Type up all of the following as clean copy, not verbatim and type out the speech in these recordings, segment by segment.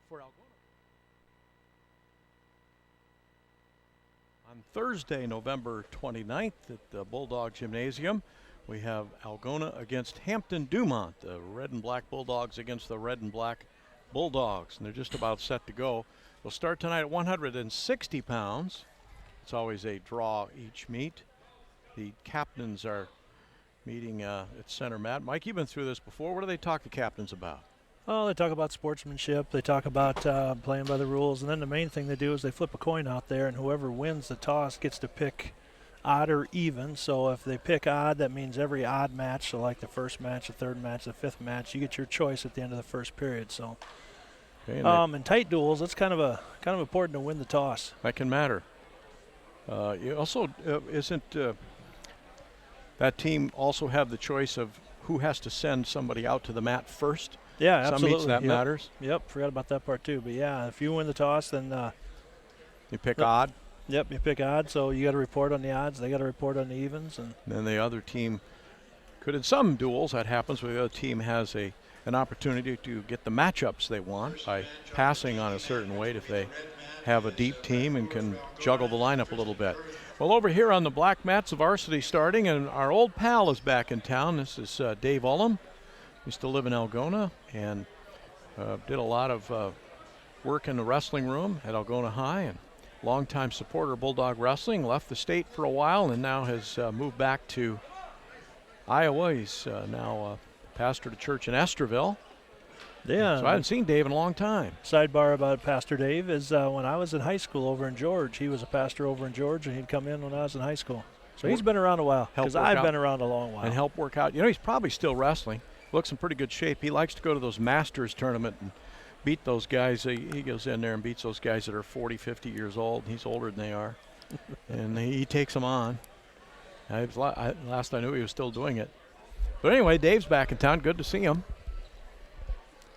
for Algona. On Thursday, November 29th at the Bulldog Gymnasium, we have Algona against Hampton-Dumont, the red and black Bulldogs against the red and black Bulldogs, and they're just about set to go. We'll start tonight at 160 pounds. It's always a draw each meet. The captains are meeting at center mat. Mike, you've been through this before. What do they talk to captains about? Oh, they talk about sportsmanship. They talk about playing by the rules. And then the main thing they do is they flip a coin out there, and whoever wins the toss gets to pick odd or even. So if they pick odd, that means every odd match, so like the first match, the third match, the fifth match, you get your choice at the end of the first period. So okay, in tight duels, it's kind of important to win the toss. That can matter. You also isn't that team also have the choice of who has to send somebody out to the mat first? Yeah, some absolutely. Meets that matters. Yep, forgot about that part too. But yeah, if you win the toss, then you pick odd. Yep, you pick odd. So you got to report on the odds. They got to report on the evens, and then the other team could, in some duels, that happens where the other team has an opportunity to get the matchups they want by passing on a certain weight if they have a deep team and can juggle the lineup a little bit. Well, over here on the black mats, the varsity starting, and our old pal is back in town. This is Dave Ullum. Used to live in Algona and did a lot of work in the wrestling room at Algona High, and longtime supporter of Bulldog Wrestling. Left the state for a while and now has moved back to Iowa. He's now pastor to church in Esterville. Yeah. So I haven't seen Dave in a long time. Sidebar about Pastor Dave is when I was in high school over in George, he was a pastor over in George, and he'd come in when I was in high school. So he's been around a while, because I've been around a long while. And help work out. You know, he's probably still wrestling. Looks in pretty good shape. He likes to go to those Masters tournament and beat those guys. He goes in there and beats those guys that are 40, 50 years old. He's older than they are. And he takes them on. Last I knew he was still doing it. But anyway, Dave's back in town. Good to see him.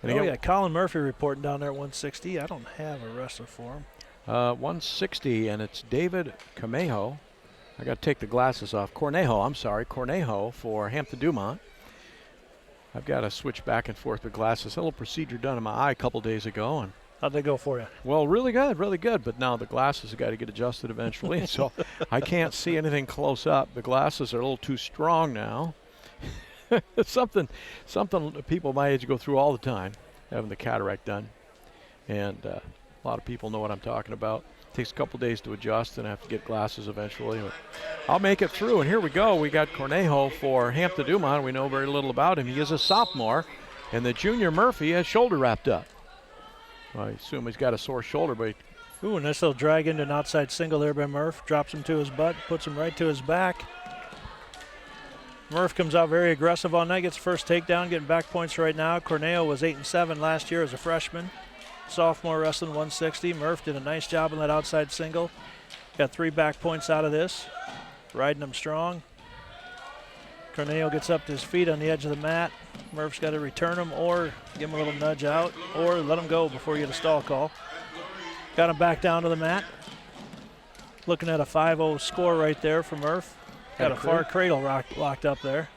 And we got Colin Murphy reporting down there at 160. I don't have a wrestler for him. 160, and it's David Camejo. I got to take the glasses off. Cornejo for Hampton-Dumont. I've got to switch back and forth with glasses. A little procedure done in my eye a couple days ago. And how'd they go for you? Well, really good, really good. But now the glasses have got to get adjusted eventually. So I can't see anything close up. The glasses are a little too strong now. It's something people my age go through all the time, having the cataract done. And a lot of people know what I'm talking about. Takes a couple days to adjust, and I have to get glasses eventually. But I'll make it through, and here we go. We got Cornejo for Hampton-Dumont. We know very little about him. He is a sophomore, and the junior Murphy has shoulder wrapped up. Well, I assume he's got a sore shoulder, but ooh, a nice little drag into an outside single there by Murph. Drops him to his butt, puts him right to his back. Murph comes out very aggressive on that, gets first takedown, getting back points right now. Cornejo was 8-7 last year as a freshman. Sophomore wrestling 160. Murph did a nice job on that outside single. Got 3 back points out of this. Riding him strong. Cornejo gets up to his feet on the edge of the mat. Murph's got to return him or give him a little nudge out or let him go before you get a stall call. Got him back down to the mat. Looking at a 5-0 score right there for Murph. Got a far cradle locked up there.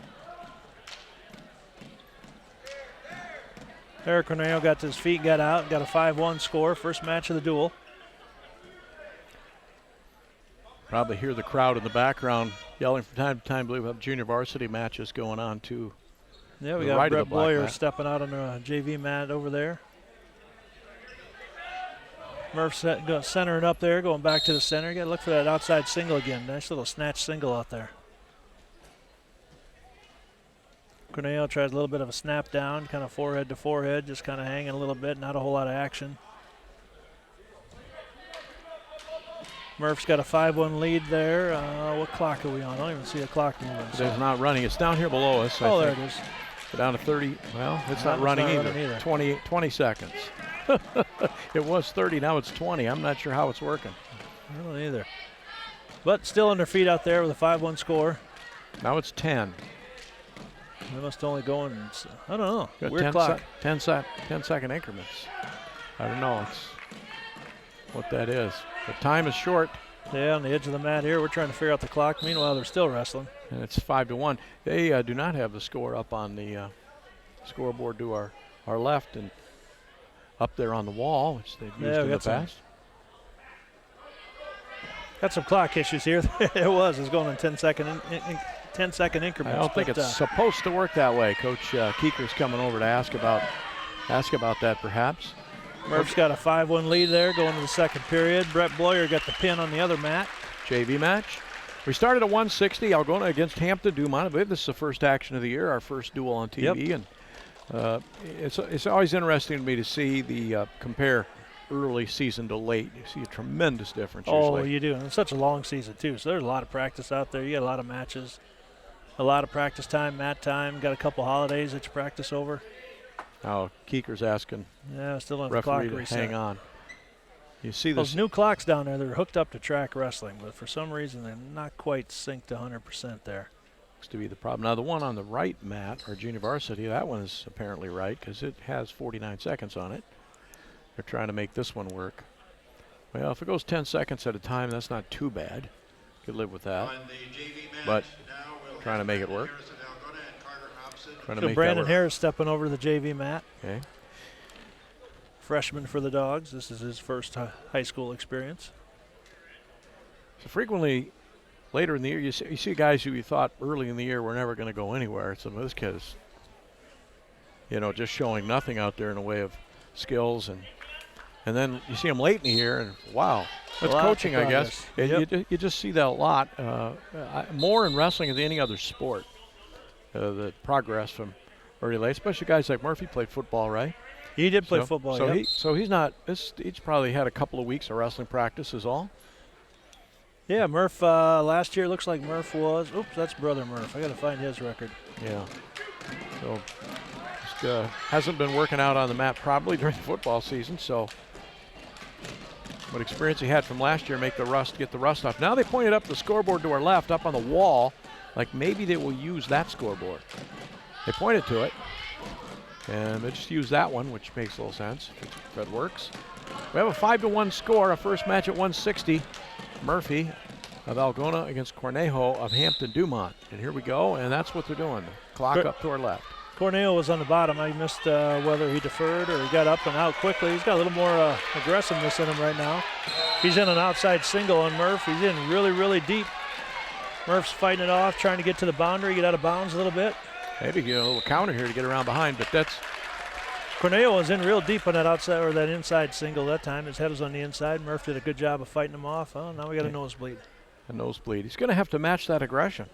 Eric Cornejo got to his feet, got out, got a 5-1 score. First match of the duel. Probably hear the crowd in the background yelling from time to time. I believe we have junior varsity matches going on too. Yeah, we got Brett Boyer stepping out on the JV mat over there. Murph centering up there, going back to the center. You got to look for that outside single again. Nice little snatch single out there. Cornejo tries a little bit of a snap down, kind of forehead to forehead, just kind of hanging a little bit, not a whole lot of action. Murph's got a 5-1 lead there. What clock are we on? I don't even see a clock moving. It's not running. It's down here below us. Oh, there it is. We're down to 30. Well, it's not running either. 20 seconds. It was 30, now it's 20. I'm not sure how it's working. I don't either. But still on their feet out there with a 5-1 score. Now it's 10. They must only go in, I don't know, got weird clock. 10-second increments. I don't know what that is. The time is short. Yeah, on the edge of the mat here. We're trying to figure out the clock. Meanwhile, they're still wrestling. And it's 5-1. They do not have the score up on the scoreboard to our left. And up there on the wall, which they've used in the past. Got some clock issues here. It was going in 10-second increments. I don't think it's supposed to work that way. Coach Keeker's coming over to ask about that perhaps. Murph's got a 5-1 lead there going to the second period. Brett Boyer got the pin on the other mat. JV match. We started at 160. Algona against Hampton-Dumont. I believe this is the first action of the year, our first duel on TV. Yep. And it's always interesting to me to see the compare early season to late. You see a tremendous difference usually. Oh, you do. And it's such a long season, too. So there's a lot of practice out there. You got a lot of matches, a lot of practice time, mat time. Got a couple holidays that you practice over. Now, Keeker's asking still on the clock referee to reset. hang on. You see those new clocks down there, they're hooked up to track wrestling, but for some reason they're not quite synced 100% there. Looks to be the problem. Now, the one on the right mat, or junior varsity, that one is apparently right because it has 49 seconds on it. They're trying to make this one work. Well, if it goes 10 seconds at a time, that's not too bad. Could live with that. But trying to make it work. So Brandon Harris stepping over to the JV mat. Okay. Freshman for the Dogs. This is his first high school experience. So frequently, later in the year, you see guys who you thought early in the year were never going to go anywhere. Some of this kid is, just showing nothing out there in the way of skills, and then you see them late in the year, and wow, that's coaching, I guess. Yep. You just see that a lot, more in wrestling than any other sport. The progress from early late, especially guys like Murphy played football, right? He did play football. So he's not. He's probably had a couple of weeks of wrestling practice is all. Yeah, Murph last year looks like Murph was. Oops, that's brother Murph. I got to find his record. Yeah. So just hasn't been working out on the mat probably during the football season. So what experience he had from last year get the rust off. Now they pointed up the scoreboard to our left, up on the wall, like maybe they will use that scoreboard. They pointed to it. And they just use that one, which makes a little sense if it works. We have a 5-1 score, a first match at 160. Murphy of Algona against Cornejo of Hampton-Dumont. And here we go, and that's what they're doing. Clock up to our left. Cornejo was on the bottom. I missed whether he deferred or he got up and out quickly. He's got a little more aggressiveness in him right now. He's in an outside single on Murph. He's in really, really deep. Murph's fighting it off, trying to get to the boundary, get out of bounds a little bit. Maybe get a little counter here to get around behind, but that's... Cornejo was in real deep on that outside or that inside single that time. His head was on the inside. Murph did a good job of fighting him off. Oh, now we got a nosebleed. A nosebleed. He's going to have to match that aggression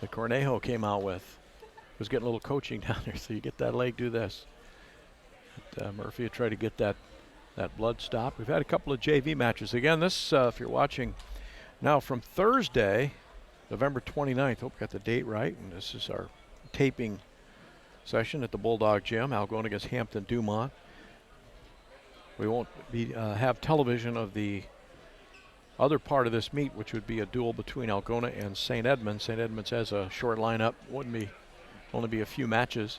that Cornejo came out with. He was getting a little coaching down there, so you get that leg, do this. But, Murphy will try to get that blood stop. We've had a couple of JV matches. Again, this, if you're watching now from Thursday, November 29th. Hope we got the date right. And this is our taping session at the Bulldog Gym. Algona against Hampton-Dumont. We won't have television of the other part of this meet, which would be a duel between Algona and St. Edmunds. St. Edmunds has a short lineup. Only be a few matches.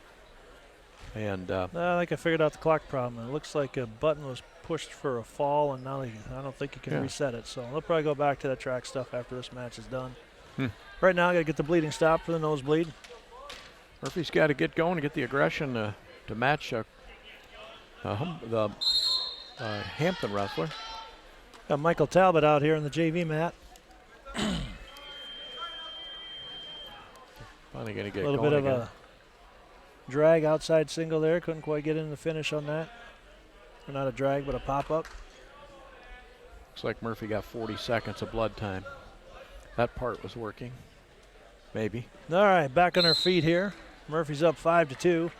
And I think I figured out the clock problem. It looks like a button was pushed for a fall, and now I don't think you can reset it. So they'll probably go back to that track stuff after this match is done. Right now, I got to get the bleeding stopped for the nosebleed. Murphy's got to get going and get the aggression to match the Hampton wrestler. Got Michael Talbot out here on the JV mat. Finally going to get a little bit of a drag outside single there. Couldn't quite get in the finish on that. Or not a drag, but a pop-up. Looks like Murphy got 40 seconds of blood time. That part was working. Maybe. All right, back on our feet here. Murphy's up 5-2.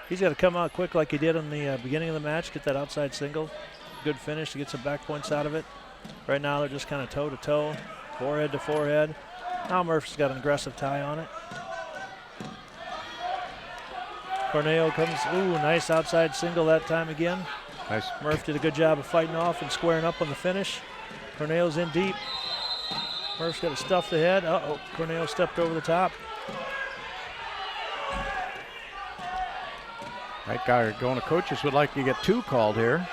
He's got to come out quick like he did in the beginning of the match, get that outside single. Good finish to get some back points out of it. Right now they're just kind of toe-to-toe, forehead to forehead. Now Murphy's got an aggressive tie on it. Cornejo comes, nice outside single that time again. Nice. Murph did a good job of fighting off and squaring up on the finish. Cornejo's in deep. Murph's got to stuff the head. Cornejo stepped over the top. Right guy going to coaches would like to get 2 called here.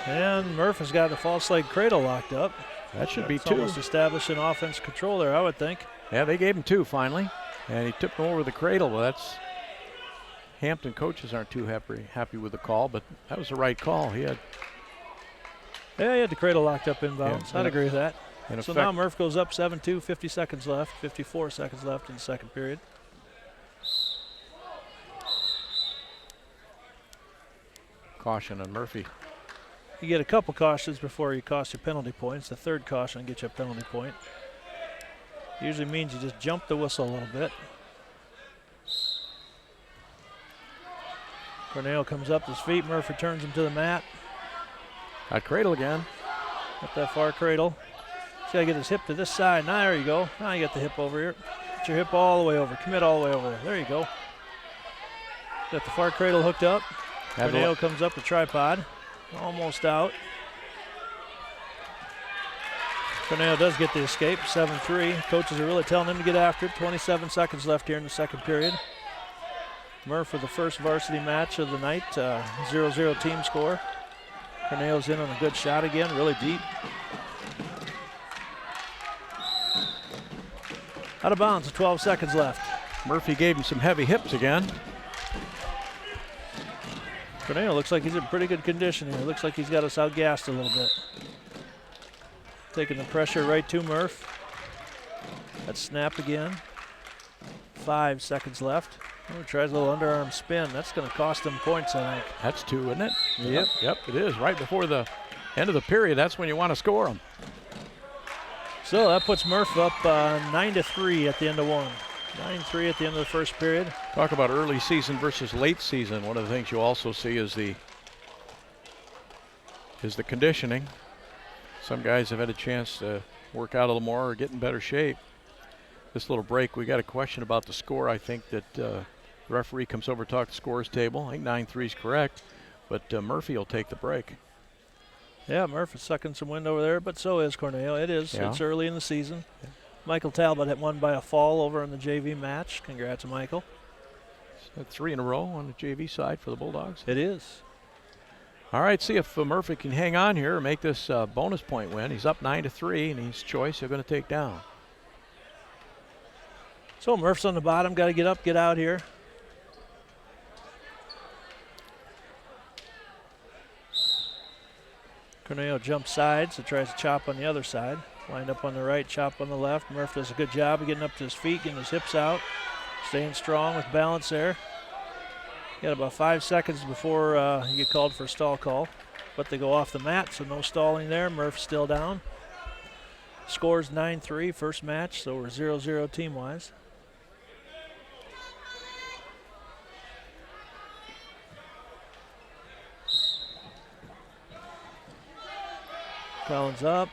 And Murph has got a false leg cradle locked up. That should be 2. Almost establishing offense control there, I would think. Yeah, they gave him 2 finally. And he tipped him over the cradle. Well, Hampton coaches aren't too happy with the call, but that was the right call. He had the cradle locked up inbounds. Yeah, I'd agree with that. So now Murph goes up 7-2, 50 seconds left, 54 seconds left in the second period. Caution on Murphy. You get a couple cautions before you cost your penalty points. The third caution gets you a penalty point. Usually means you just jump the whistle a little bit. Corneo comes up to his feet. Murph returns him to the mat. Got cradle again. Got that far cradle. He's got to get his hip to this side. Now there you go. Now you got the hip over here. Get your hip all the way over. Commit all the way over there. There you go. Got the far cradle hooked up. Corneo comes up the tripod. Almost out. Corneo does get the escape, 7-3. Coaches are really telling him to get after it. 27 seconds left here in the second period. Murph for the first varsity match of the night, 0-0 team score. Corneo's in on a good shot again, really deep. Out of bounds with 12 seconds left. Murphy gave him some heavy hips again. Corneo looks like he's in pretty good condition here. Looks like he's got us outgassed a little bit. Taking the pressure right to Murph. That snap again. 5 seconds left. Oh, tries a little underarm spin. That's going to cost him points, I think. That's 2, isn't it? Yep, it is. Right before the end of the period, that's when you want to score them. So that puts Murph up 9-3 at the end of one. 9-3 at the end of the first period. Talk about early season versus late season. One of the things you also see is the conditioning. Some guys have had a chance to work out a little more or get in better shape. This little break, we got a question about the score. I think that the referee comes over to talk the scores table. I think 9-3 is correct, but Murphy will take the break. Yeah, Murph is sucking some wind over there, but so is Corneo. It is. Yeah. It's early in the season. Yeah. Michael Talbot had won by a fall over in the JV match. Congrats to Michael. So 3 in a row on the JV side for the Bulldogs. It is. All right, see if Murphy can hang on here and make this bonus point win. He's up 9-3, and he's choice they're going to take down. So Murph's on the bottom. Got to get up, get out here. Corneo jumps sides, so tries to chop on the other side. Lined up on the right, chop on the left. Murph does a good job of getting up to his feet, getting his hips out, staying strong with balance there. Got about 5 seconds before you get called for a stall call, but they go off the mat, so no stalling there. Murph's still down. Scores 9-3, first match, so we're 0-0 team-wise. Collins up.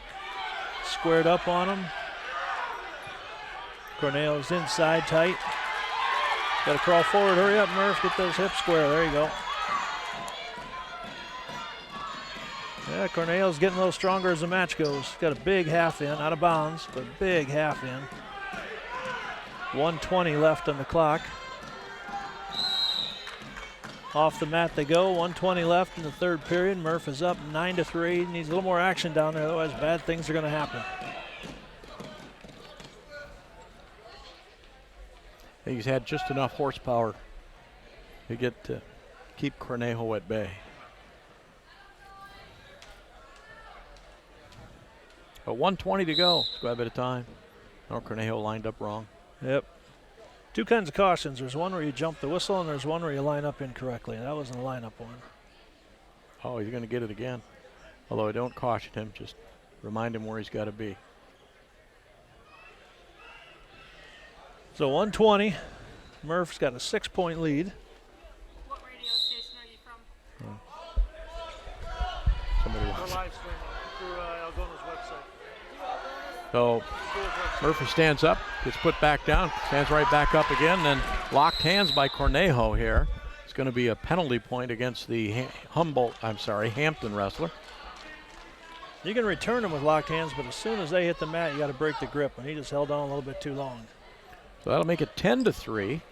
Squared up on him. Corneo's inside tight. Got to crawl forward. Hurry up, Murph. Get those hips square. There you go. Yeah, Corneo's getting a little stronger as the match goes. Got a big half in, out of bounds, but big half in. 1:20 left on the clock. Off the mat they go. 1:20 left in the third period. Murph is up 9-3. Needs a little more action down there, otherwise bad things are going to happen. He's had just enough horsepower to keep Cornejo at bay. But 1:20 to go. It's quite a bit of time. No, Cornejo lined up wrong. Yep. 2 kinds of cautions. There's one where you jump the whistle, and there's one where you line up incorrectly. That wasn't a lineup one. Oh, he's going to get it again. Although I don't caution him, just remind him where he's got to be. So 1:20. Murph's got a 6-point lead. What radio station are you from? Somebody We're wants. live streaming through Algona's website. So Murphy stands up, gets put back down, stands right back up again, then locked hands by Cornejo here. It's going to be a penalty point against the Hampton wrestler. You can return them with locked hands, but as soon as they hit the mat, you got to break the grip, and he just held on a little bit too long. So that'll make it 10-3.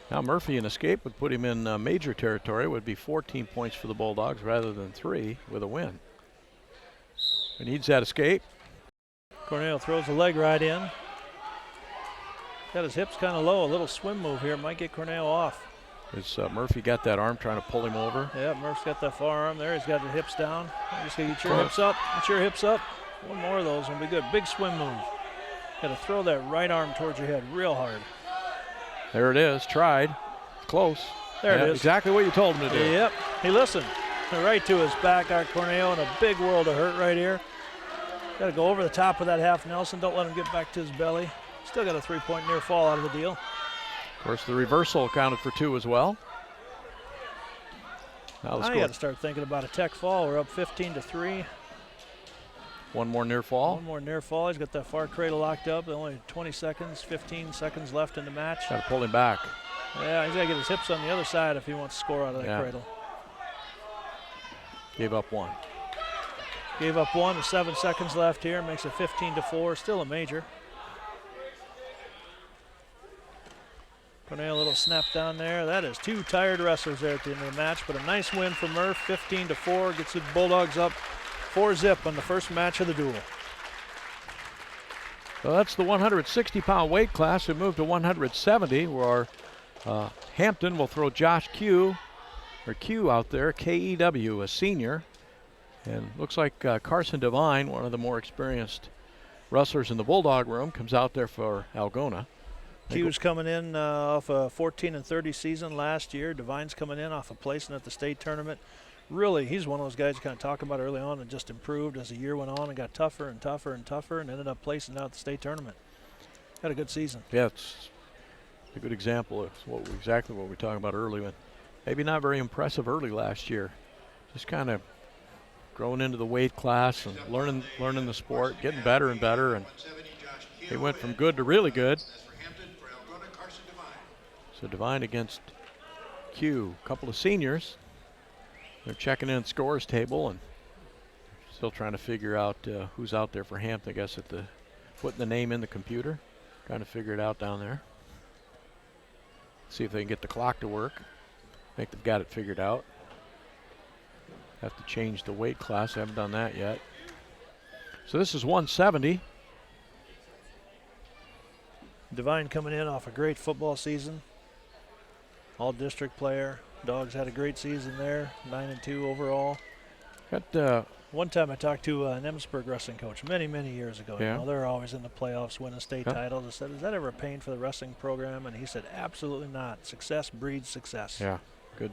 Now Murphy, an escape would put him in major territory. It would be 14 points for the Bulldogs rather than 3 with a win. He needs that escape. Corneo throws the leg right in. Got his hips kind of low. A little swim move here might get Corneo off. As Murphy got that arm trying to pull him over. Yeah, Murph's got that forearm there. He's got the hips down. Just gotta get your hips up. Get your hips up. One more of those will be good. Big swim move. Got to throw that right arm towards your head real hard. There it is. Tried. Close. There it is. Exactly what you told him to do. Yep. He listened. Right to his back, our Corneo in a big world of hurt right here. Got to go over the top of that half Nelson. Don't let him get back to his belly. Still got a 3-point near fall out of the deal. Of course, the reversal accounted for 2 as well. Now I got to start thinking about a tech fall. We're up 15-3. One more near fall. One more near fall. He's got that far cradle locked up. Only 20 seconds, 15 seconds left in the match. Got to pull him back. Yeah, he's got to get his hips on the other side if he wants to score out of that cradle. Gave up 1. Gave up 1 with 7 seconds left here. Makes it 15-4. Still a major. Cornell, a little snap down there. That is 2 tired wrestlers there at the end of the match, but a nice win for Murph, 15-4. Gets the Bulldogs up 4-zip on the first match of the duel. So that's the 160-pound weight class. We move to 170, where Hampton will throw Josh Q out there, K-E-W, a senior. And looks like Carson Devine, one of the more experienced wrestlers in the Bulldog room, comes out there for Algona. Q's coming in off a 14-30 season last year. Devine's coming in off a placing at the state tournament. Really, he's one of those guys you kind of talk about early on and just improved as the year went on and got tougher and tougher and tougher and ended up placing out at the state tournament. Had a good season. Yeah, it's a good example of exactly what we were talking about early. Maybe not very impressive early last year. Just kind of growing into the weight class and learning the sport, getting better and better. And he went from good to really good. So Devine against Q, a couple of seniors. They're checking in scores table and still trying to figure out who's out there for Hampton. I guess putting the name in the computer, trying to figure it out down there. See if they can get the clock to work. I think they've got it figured out. Have to change the weight class. I haven't done that yet. So this is 170. Devine coming in off a great football season. All district player. Dogs had a great season there, 9-2 overall. One time I talked to an Emmitsburg wrestling coach many years ago. Yeah. You know, they're always in the playoffs, winning state titles. I said, is that ever a pain for the wrestling program? And he said, absolutely not. Success breeds success. Yeah, good.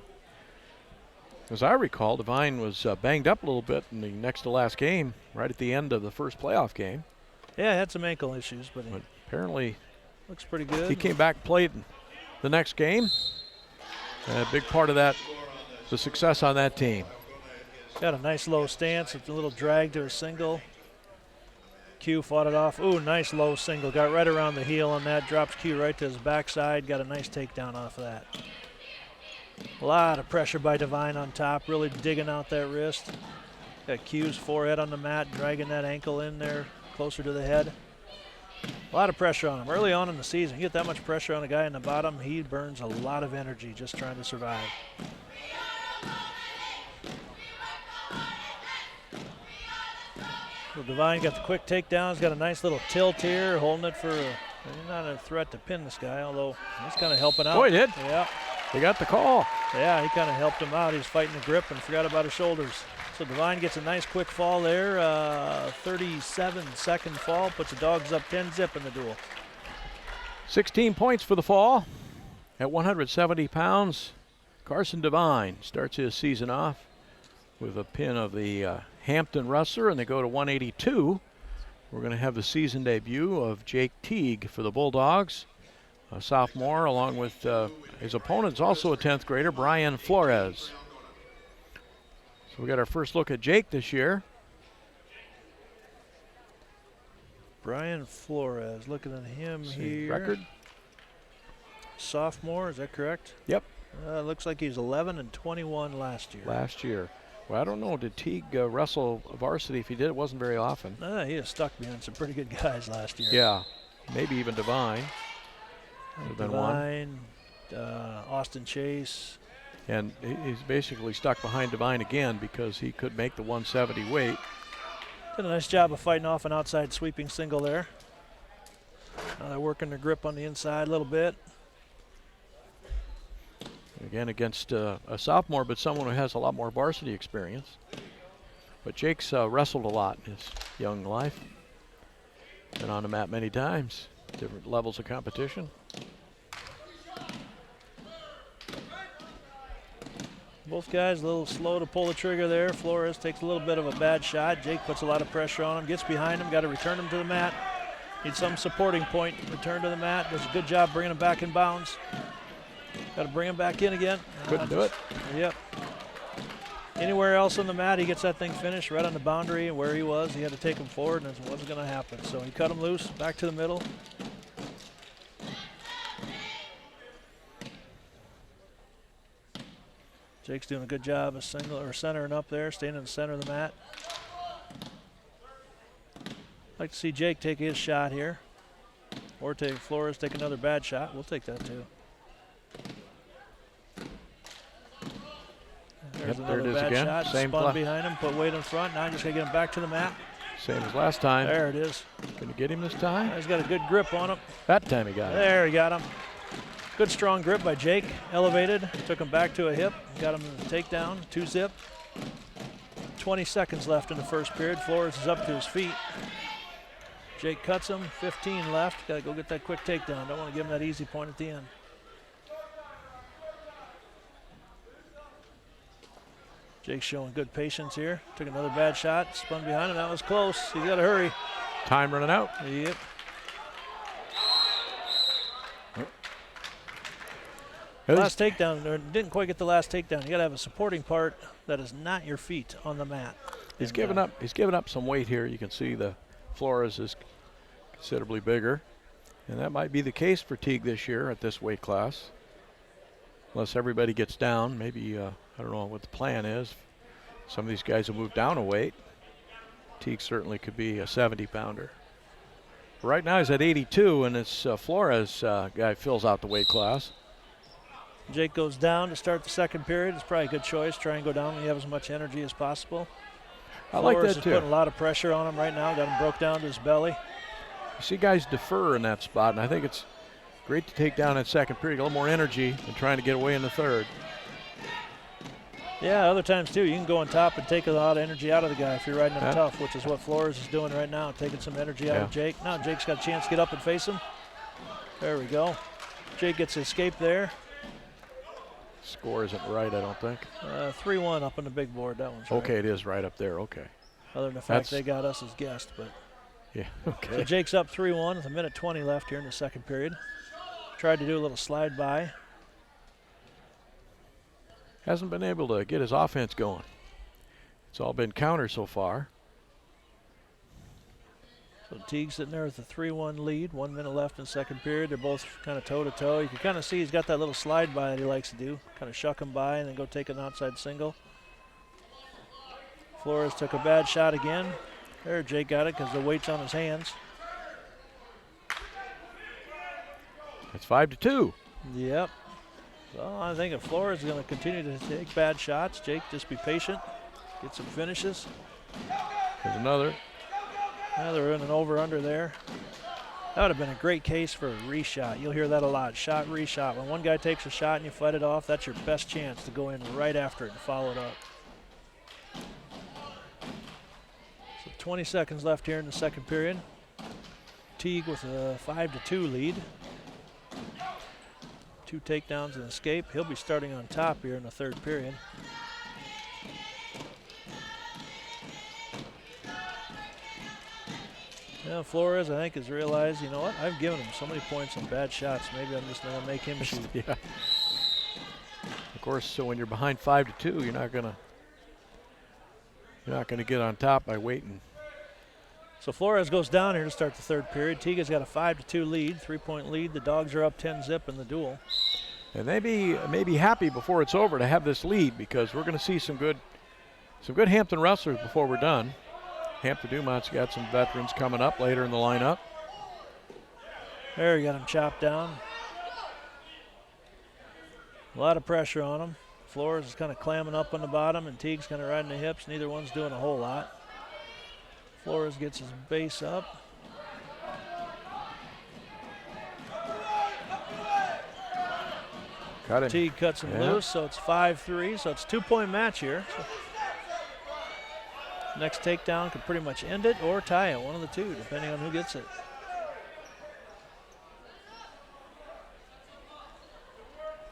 As I recall, Devine was banged up a little bit in the next to last game, right at the end of the first playoff game. Yeah, had some ankle issues, but apparently looks pretty good. He came back and played the next game. A big part of that, the success on that team. Got a nice low stance with a little drag to a single. Q fought it off. Ooh, nice low single. Got right around the heel on that. Drops Q right to his backside. Got a nice takedown off of that. A lot of pressure by Devine on top. Really digging out that wrist. Got Q's forehead on the mat, dragging that ankle in there closer to the head. A lot of pressure on him. Early on in the season, you get that much pressure on a guy in the bottom, he burns a lot of energy just trying to survive. So Devine got the quick takedowns, got a nice little tilt here, holding it for not a threat to pin this guy, although he's kind of helping out. Oh, he did? Yeah. He got the call. Yeah, he kind of helped him out. He's fighting the grip and forgot about his shoulders. So Devine gets a nice quick fall there, 37-second fall, puts the Dogs up 10-zip in the duel. 16 points for the fall. At 170 pounds, Carson Devine starts his season off with a pin of the Hampton wrestler, and they go to 182. We're going to have the season debut of Jake Teague for the Bulldogs, a sophomore, along with his opponent's also a 10th grader, Brian Flores. So we got our first look at Jake this year. Brian Flores, looking at him here. Record? Sophomore, is that correct? Yep. Looks like he's 11-21 last year. Last year. Well, I don't know. Did Teague wrestle varsity? If he did, it wasn't very often. He was stuck behind some pretty good guys last year. Yeah. Maybe even Devine. Devine, Austin Chase. And he's basically stuck behind Devine again because he could make the 170 weight. Did a nice job of fighting off an outside sweeping single there. Now they're working their grip on the inside a little bit. Again, against a sophomore, but someone who has a lot more varsity experience. But Jake's wrestled a lot in his young life. Been on the mat many times, different levels of competition. Both guys a little slow to pull the trigger there. Flores takes a little bit of a bad shot. Jake puts a lot of pressure on him, gets behind him, got to return him to the mat. Needs some supporting point, return to the mat. Does a good job bringing him back in bounds. Got to bring him back in again. Couldn't do it. Yep. Anywhere else on the mat, he gets that thing finished right on the boundary where he was. He had to take him forward, and it wasn't going to happen. So he cut him loose, back to the middle. Jake's doing a good job of centering up there, staying in the center of the mat. Like to see Jake take his shot here, or take Flores take another bad shot. We'll take that too. There's Yep, another there it is bad again. shot. Same Spun behind him, put weight in front. Now just gotta get him back to the mat. Same as last time. There it is. Can you get him this time? He's got a good grip on him. That time he got it. There, he got him. Good strong grip by Jake. Elevated, took him back to a hip, got him in the takedown, 2-zip. 20 seconds left in the first period. Flores is up to his feet. Jake cuts him, 15 left. Gotta go get that quick takedown. Don't want to give him that easy point at the end. Jake's showing good patience here. Took another bad shot, spun behind him. That was close. He's got to hurry. Time running out. Yep. Last takedown, or didn't quite get the last takedown. You got to have a supporting part that is not your feet on the mat. He's given up. He's given up some weight here. You can see the Flores is considerably bigger, and that might be the case for Teague this year at this weight class. Unless everybody gets down, maybe I don't know what the plan is. Some of these guys will move down a weight. Teague certainly could be a 70-pounder. Right now he's at 82, and this Flores guy fills out the weight class. Jake goes down to start the second period. It's probably a good choice. Try and go down when you have as much energy as possible. I like Flores that is too. putting a lot of pressure on him right now. Got him broke down to his belly. You see guys defer in that spot, and I think it's great to take down that second period, a little more energy than trying to get away in the third. Yeah, other times too, you can go on top and take a lot of energy out of the guy if you're riding him tough, which is what Flores is doing right now, taking some energy out of Jake. Now Jake's got a chance to get up and face him. There we go. Jake gets escape there. Score isn't right, I don't think. 3-1 up on the big board. That one's right. Okay, it is right up there. Okay. Other than the fact they got us as guests, but yeah. Okay. so Jake's up 3-1 with a minute 20 left here in the second period. Tried to do a little slide by. Hasn't been able to get his offense going. It's all been counter so far. So Teague's sitting there with a 3-1 lead. 1 minute left in the second period. They're both kind of toe-to-toe. You can kind of see he's got that little slide by that he likes to do. Kind of shuck him by and then go take an outside single. Flores took a bad shot again. There, Jake got it because the weight's on his hands. It's 5-2. Yep. So I think if Flores is going to continue to take bad shots, Jake just be patient, get some finishes. There's another. Now they're in an over-under there. That would have been a great case for a reshot. You'll hear that a lot, shot, reshot. When one guy takes a shot and you fight it off, that's your best chance to go in right after it and follow it up. So 20 seconds left here in the second period. Teague with a 5-2 lead. 2 takedowns and escape. He'll be starting on top here in the third period. Yeah, Flores, I think, has realized, you know what, I've given him so many points on bad shots. Maybe I'm just going to make him shoot. Yeah. Of course, so when you're behind 5-2, you're not gonna get on top by waiting. So Flores goes down here to start the third period. Teague has got a 5-2 lead, 3-point lead. The Dogs are up 10-zip in the duel. And they may be happy before it's over to have this lead, because we're going to see some good Hampton wrestlers before we're done. Hampton-Dumont's got some veterans coming up later in the lineup. There, he got him chopped down. A lot of pressure on him. Flores is kind of clamming up on the bottom, and Teague's kind of riding the hips. Neither one's doing a whole lot. Flores gets his base up. Cut him. Teague cuts him loose, so it's 5-3. So it's a 2-point match here. So next takedown could pretty much end it or tie it, one of the two, depending on who gets it.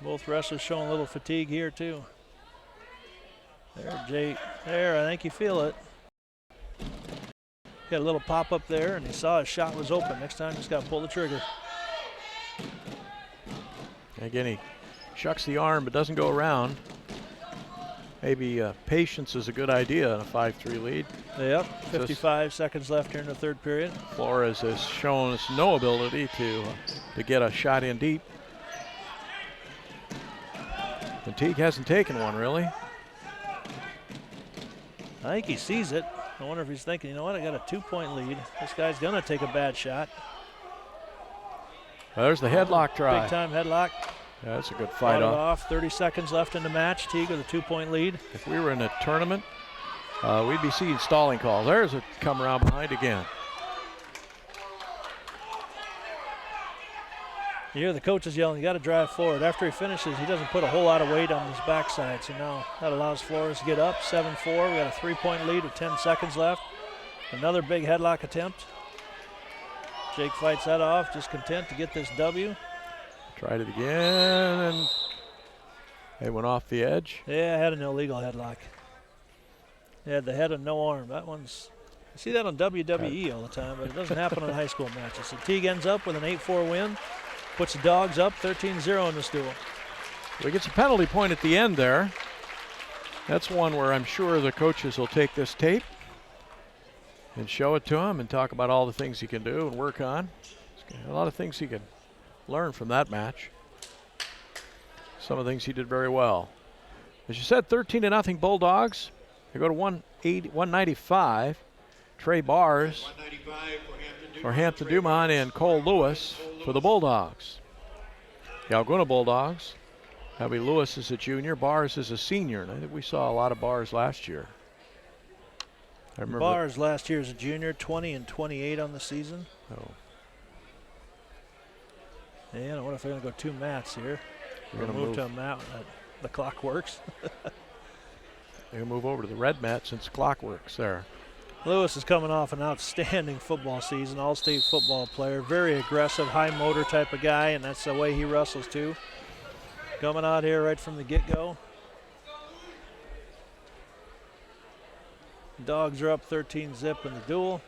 Both wrestlers showing a little fatigue here too. There, Jake. There, I think you feel it. Got a little pop up there, and he saw his shot was open. Next time, just got to pull the trigger. Again, he shucks the arm but doesn't go around. Maybe patience is a good idea in a 5-3 lead. Yep, 55 seconds left here in the third period. Flores has shown us no ability to get a shot in deep. And Teague hasn't taken one, really. I think he sees it. I wonder if he's thinking, you know what, I got a 2-point lead. This guy's going to take a bad shot. Well, there's the headlock try. Big time headlock. Yeah, that's a good fight off. 30 seconds left in the match. Teague with a 2-point lead. If we were in a tournament, we'd be seeing stalling calls. There's a come around behind again. You hear the coaches yelling, you got to drive forward. After he finishes, he doesn't put a whole lot of weight on his backside. So now that allows Flores to get up. 7-4. We got a 3-point lead with 10 seconds left. Another big headlock attempt. Jake fights that off, just content to get this W. Tried it again, and they went off the edge. Yeah, had an illegal headlock. He had the head and no arm. That one's, you see that on WWE all the time, but it doesn't happen on high school matches. So Teague ends up with an 8-4 win. Puts the Dogs up 13-0 in this duel. He gets a penalty point at the end there. That's one where I'm sure the coaches will take this tape and show it to him and talk about all the things he can do and work on. There's a lot of things he can learn from that match. Some of the things he did very well. As you said, 13-0 Bulldogs. They go to 195. Trey Bars for Hampton-Dumont and Cole Lewis for the Bulldogs. The Algona Bulldogs. Abby Lewis is a junior, Bars is a senior, and I think we saw a lot of Bars last year. I remember Bars last year as a junior, 20-28 on the season. Oh. And I wonder if they're going to go 2 mats here. We're going to move to a mat. The clock works. They're going to move over to the red mat since the clock works there. Lewis is coming off an outstanding football season, all-state football player, very aggressive, high motor type of guy, and that's the way he wrestles too. Coming out here right from the get-go. Dogs are up 13-0 in the duel.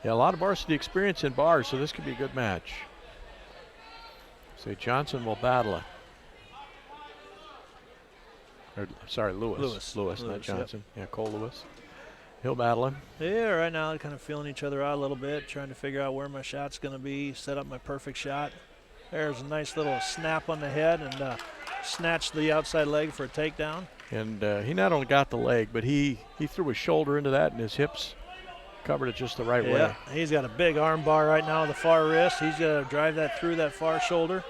Yeah, a lot of varsity experience in Bars, so this could be a good match. Say Johnson will battle it. Or, sorry, Lewis, not Johnson. Yep. Yeah, Cole Lewis. He'll battle him. Yeah, right now they're kind of feeling each other out a little bit, trying to figure out where my shot's going to be, set up my perfect shot. There's a nice little snap on the head and snatched the outside leg for a takedown. And he not only got the leg, but he threw his shoulder into that and his hips covered it just the right way. He's got a big arm bar right now on the far wrist. He's going to drive that through that far shoulder.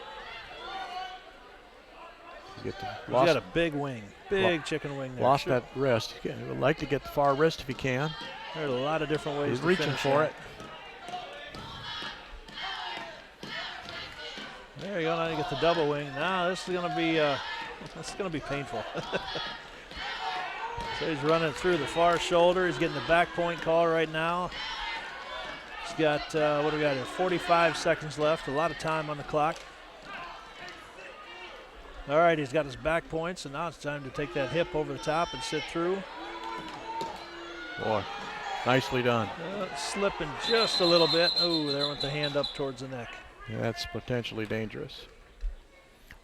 He's got a big wing, big chicken wing there. Lost that wrist. He would like to get the far wrist if he can. There's a lot of different ways He's to reaching finish for that. it. There you go. Now you get the double wing. Now this is going to be painful. So he's running through the far shoulder. He's getting the back point call right now. He's got what do we got here? 45 seconds left. A lot of time on the clock. All right, he's got his back points, and now it's time to take that hip over the top and sit through. Boy, nicely done. Slipping just a little bit. Oh, there went the hand up towards the neck. Yeah, that's potentially dangerous.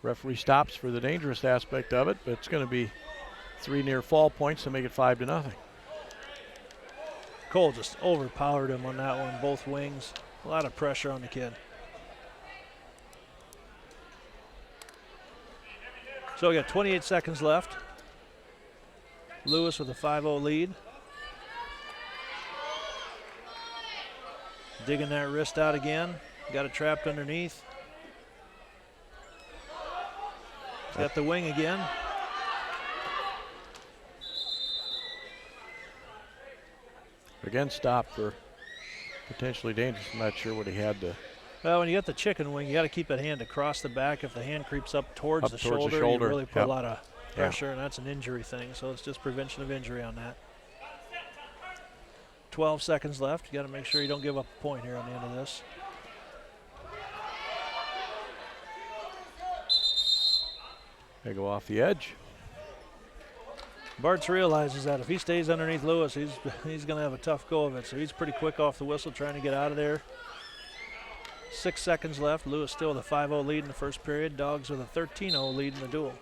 Referee stops for the dangerous aspect of it, but it's going to be 3 near fall points to make it 5-0. Cole just overpowered him on that one, both wings. A lot of pressure on the kid. So we got 28 seconds left. Lewis with a 5-0 lead. Digging that wrist out again. Got it trapped underneath. Got the wing again. Again, stopped for potentially dangerous. I'm not sure what he had to Well, when you got the chicken wing, you got to keep that hand across the back. If the hand creeps up towards the shoulder, you really put a lot of pressure, and that's an injury thing. So it's just prevention of injury on that. 12 seconds left. You got to make sure you don't give up a point here on the end of this. They go off the edge. Bartz realizes that if he stays underneath Lewis, he's going to have a tough go of it. So he's pretty quick off the whistle, trying to get out of there. 6 seconds left. Lewis still with a 5-0 lead in the first period. Dogs with a 13-0 lead in the duel.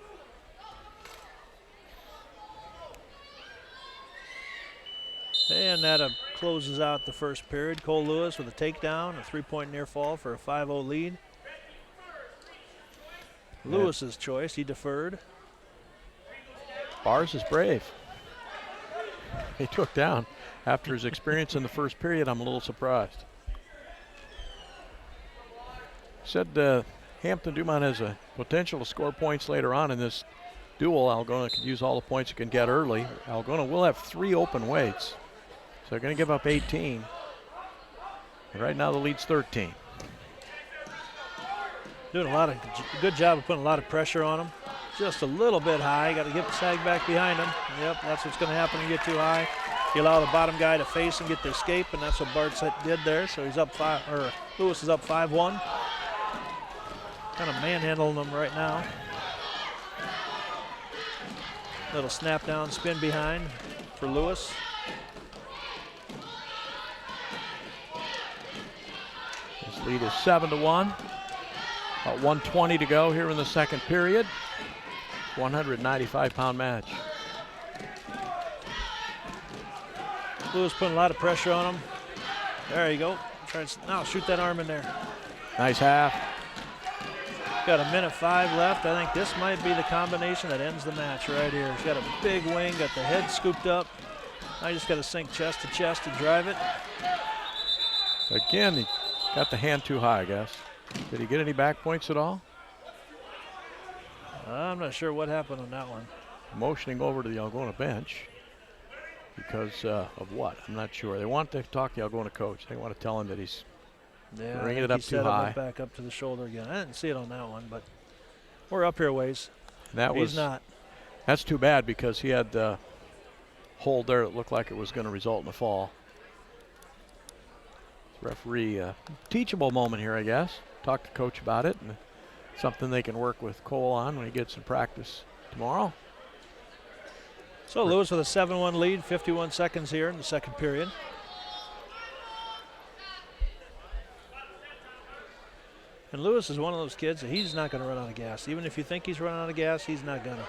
And that closes out the first period. Cole Lewis with a takedown, a 3-point near fall for a 5-0 lead. Lewis's choice, he deferred. Bars is brave. He took down after his experience in the first period. I'm a little surprised. Said Hampton-Dumont has a potential to score points later on in this duel. Algona could use all the points it can get early. Algona will have 3 open weights, so they're going to give up 18. And right now the lead's 13. Doing a good job of putting a lot of pressure on him. Just a little bit high. Got to get the sag back behind him. Yep, that's what's going to happen when you get too high. You allow the bottom guy to face and get the escape, and that's what Bartz did there. So he's up Lewis is up 5-1. Kind of manhandling him right now. Little snap down, spin behind for Lewis. His lead is 7-1. About 1:20 to go here in the second period. 195-pound match. Lewis putting a lot of pressure on him. There you go. Try to now shoot that arm in there. Nice half. Got 1:05 left. I think this might be the combination that ends the match right here. He's got a big wing, got the head scooped up. Now you just got to sink chest to chest to drive it. Again, he got the hand too high, I guess. Did he get any back points at all? I'm not sure what happened on that one. Motioning over to the Algona bench because of what? I'm not sure. They want to talk to the Algona coach. They want to tell him that he's bringing it up too high. Back up to the shoulder again. I didn't see it on that one, but we're up here ways. He's not. That's too bad because he had the hold there that looked like it was going to result in a fall. Referee, teachable moment here, I guess. Talk to coach about it, and something they can work with Cole on when he gets in practice tomorrow. So Lewis with a 7-1 lead, 51 seconds here in the second period. And Lewis is one of those kids that he's not going to run out of gas. Even if you think he's running out of gas, he's not going to.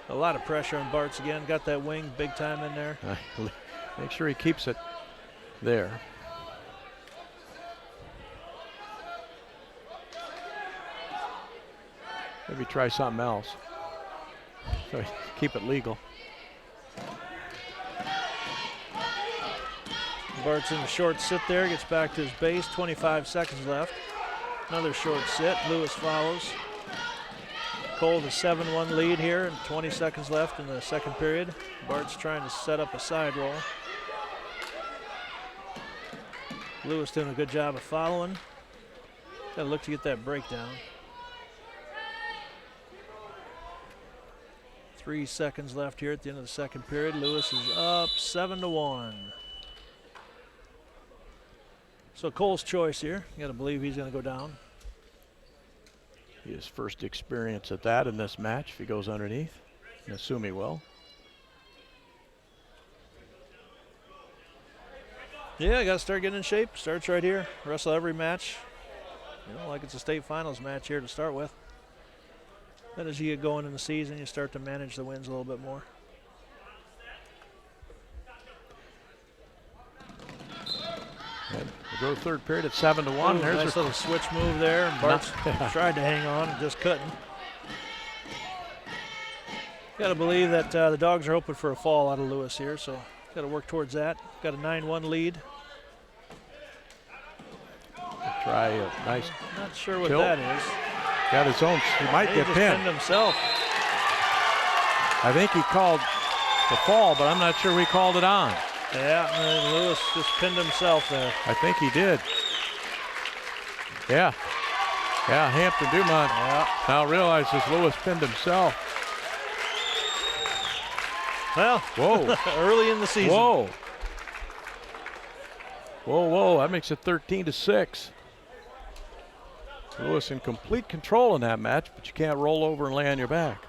A lot of pressure on Bartz again. Got that wing big time in there. Make sure he keeps it there. Maybe try something else. So keep it legal. Bartz in the short sit there, gets back to his base, 25 seconds left. Another short sit, Lewis follows. Cole the 7-1 lead here, and 20 seconds left in the second period. Bartz trying to set up a side roll. Lewis doing a good job of following. Got to look to get that breakdown. 3 seconds left here at the end of the second period. Lewis is up 7-1. So Cole's choice here. You got to believe he's going to go down. His first experience at that in this match if he goes underneath. I assume he will. Yeah, got to start getting in shape. Starts right here. Wrestle every match. Like it's a state finals match here to start with. Then as you get going in the season, you start to manage the wins a little bit more. And we'll go to third period at 7-1. There's nice little switch move there, and Bartz tried to hang on and just couldn't. Got to believe that the Dogs are hoping for a fall out of Lewis here, so got to work towards that. Got a 9-1 lead. Try a nice. Not sure what tilt. that is. Got his own. He might get pinned. Himself. I think he called the fall, but I'm not sure we called it on. Yeah, and Lewis just pinned himself there. I think he did. Yeah. Yeah, Hampton-Dumont now realizes Lewis pinned himself. Well, whoa. Early in the season. Whoa. Whoa, that makes it 13-6. Lewis in complete control in that match, but you can't roll over and lay on your back.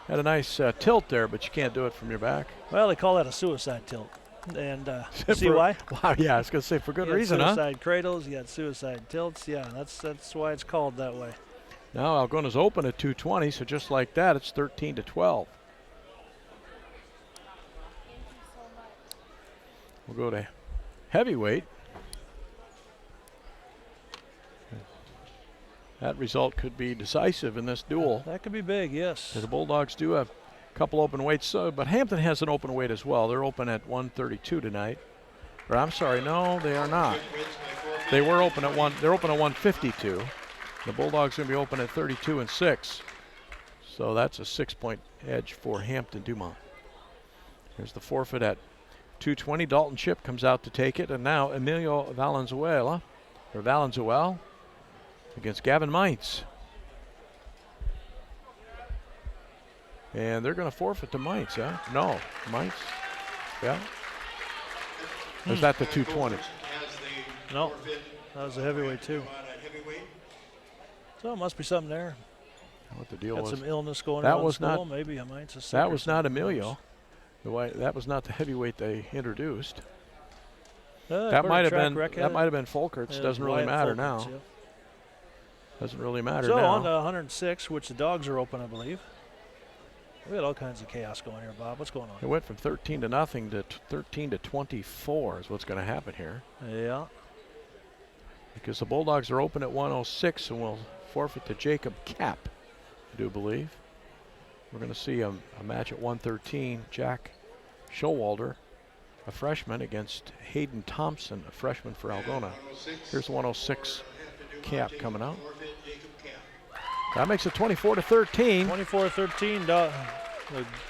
Had a nice tilt there, but you can't do it from your back. Well, they call that a suicide tilt. And see why? Wow, yeah, I was going to say for good reason, huh? Suicide cradles, you got suicide tilts. Yeah, that's why it's called that way. Now Algona's open at 220, so just like that, it's 13-12. We'll go to heavyweight. That result could be decisive in this duel. That could be big, yes. The Bulldogs do have a couple open weights, but Hampton has an open weight as well. They're open at 132 tonight. Or I'm sorry, no, they are not. They were open at they're open at 152. The Bulldogs going to be open at 32-6. So that's a 6-point edge for Hampton-Dumont. Here's the forfeit at 220. Dalton Chip comes out to take it, and now Emilio Valenzuela against Gavin Meintz. And they're going to forfeit to Meintz, huh? No, Meintz. Yeah. Or is that the 220? No, that was a heavyweight too. So it must be something there. What the deal Got was? some illness going That on. was school. not. Maybe Meintz. That was not Emilio. That was not the heavyweight they introduced. That might have been. That might have been Folkerts. Doesn't really matter now. Yeah. Doesn't really matter so now. On to 106, which the Dogs are open, I believe. We got all kinds of chaos going here, Bob. What's going on? It went from 13-0 to 13-24 is what's going to happen here. Yeah. Because the Bulldogs are open at 106 and will forfeit to Jacob Kapp, I do believe. We're going to see a match at 113. Jack Showalter, a freshman, against Hayden Thompson, a freshman for Algona. Here's the 106 Kapp coming out. That makes it 24-13. 24-13. The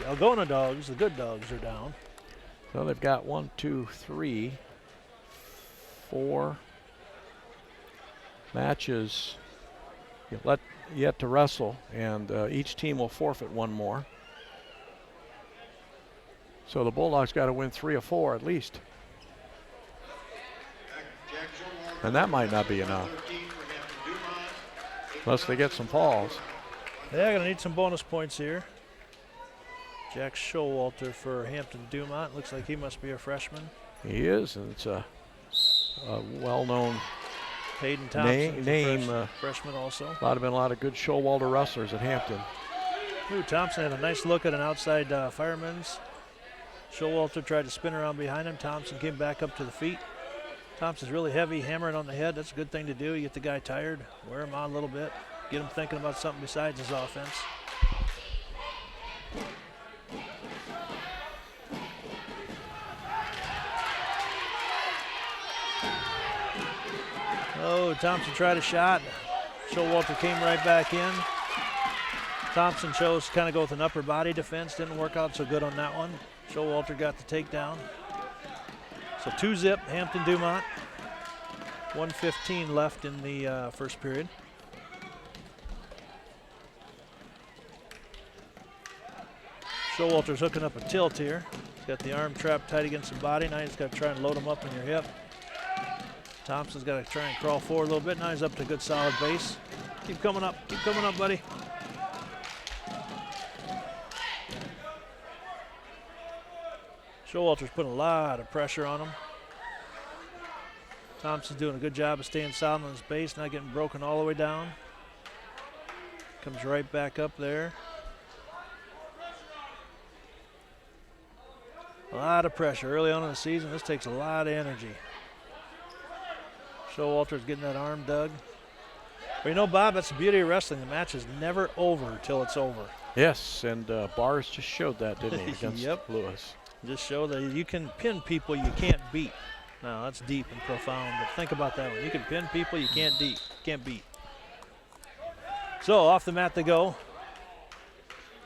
Algona Dogs, the good Dogs, are down. So they've got 1, 2, 3, 4 matches yet to wrestle, and each team will forfeit one more. So the Bulldogs got to win 3 or 4 at least. And that might not be enough. Unless they get some falls. They're going to need some bonus points here. Jack Showalter for Hampton-Dumont. Looks like he must be a freshman. He is, and it's a well-known Hayden Thompson, name. Freshman also. Been a lot of good Showalter wrestlers at Hampton. Ooh, Thompson had a nice look at an outside fireman's. Showalter tried to spin around behind him. Thompson came back up to the feet. Thompson's really heavy, hammering on the head. That's a good thing to do. You get the guy tired, wear him on a little bit, get him thinking about something besides his offense. Oh, Thompson tried a shot. Showalter came right back in. Thompson chose to kind of go with an upper body defense. Didn't work out so good on that one. Showalter got the takedown. So 2-zip, Hampton-Dumont. 1:15 left in the first period. Showalter's hooking up a tilt here. He's got the arm trapped tight against the body. Now he's got to try and load him up in your hip. Thompson's got to try and crawl forward a little bit. Now he's up to a good solid base. Keep coming up, buddy. Showalter's putting a lot of pressure on him. Thompson's doing a good job of staying solid on his base, not getting broken all the way down. Comes right back up there. A lot of pressure early on in the season. This takes a lot of energy. Showalter's getting that arm dug. But you know, Bob, that's the beauty of wrestling. The match is never over till it's over. Yes, and Bars just showed that, didn't he, against Yep. Lewis. Just show that you can pin people you can't beat. Now, that's deep and profound, but think about that one. You can pin people you can't beat. So, off the mat they go.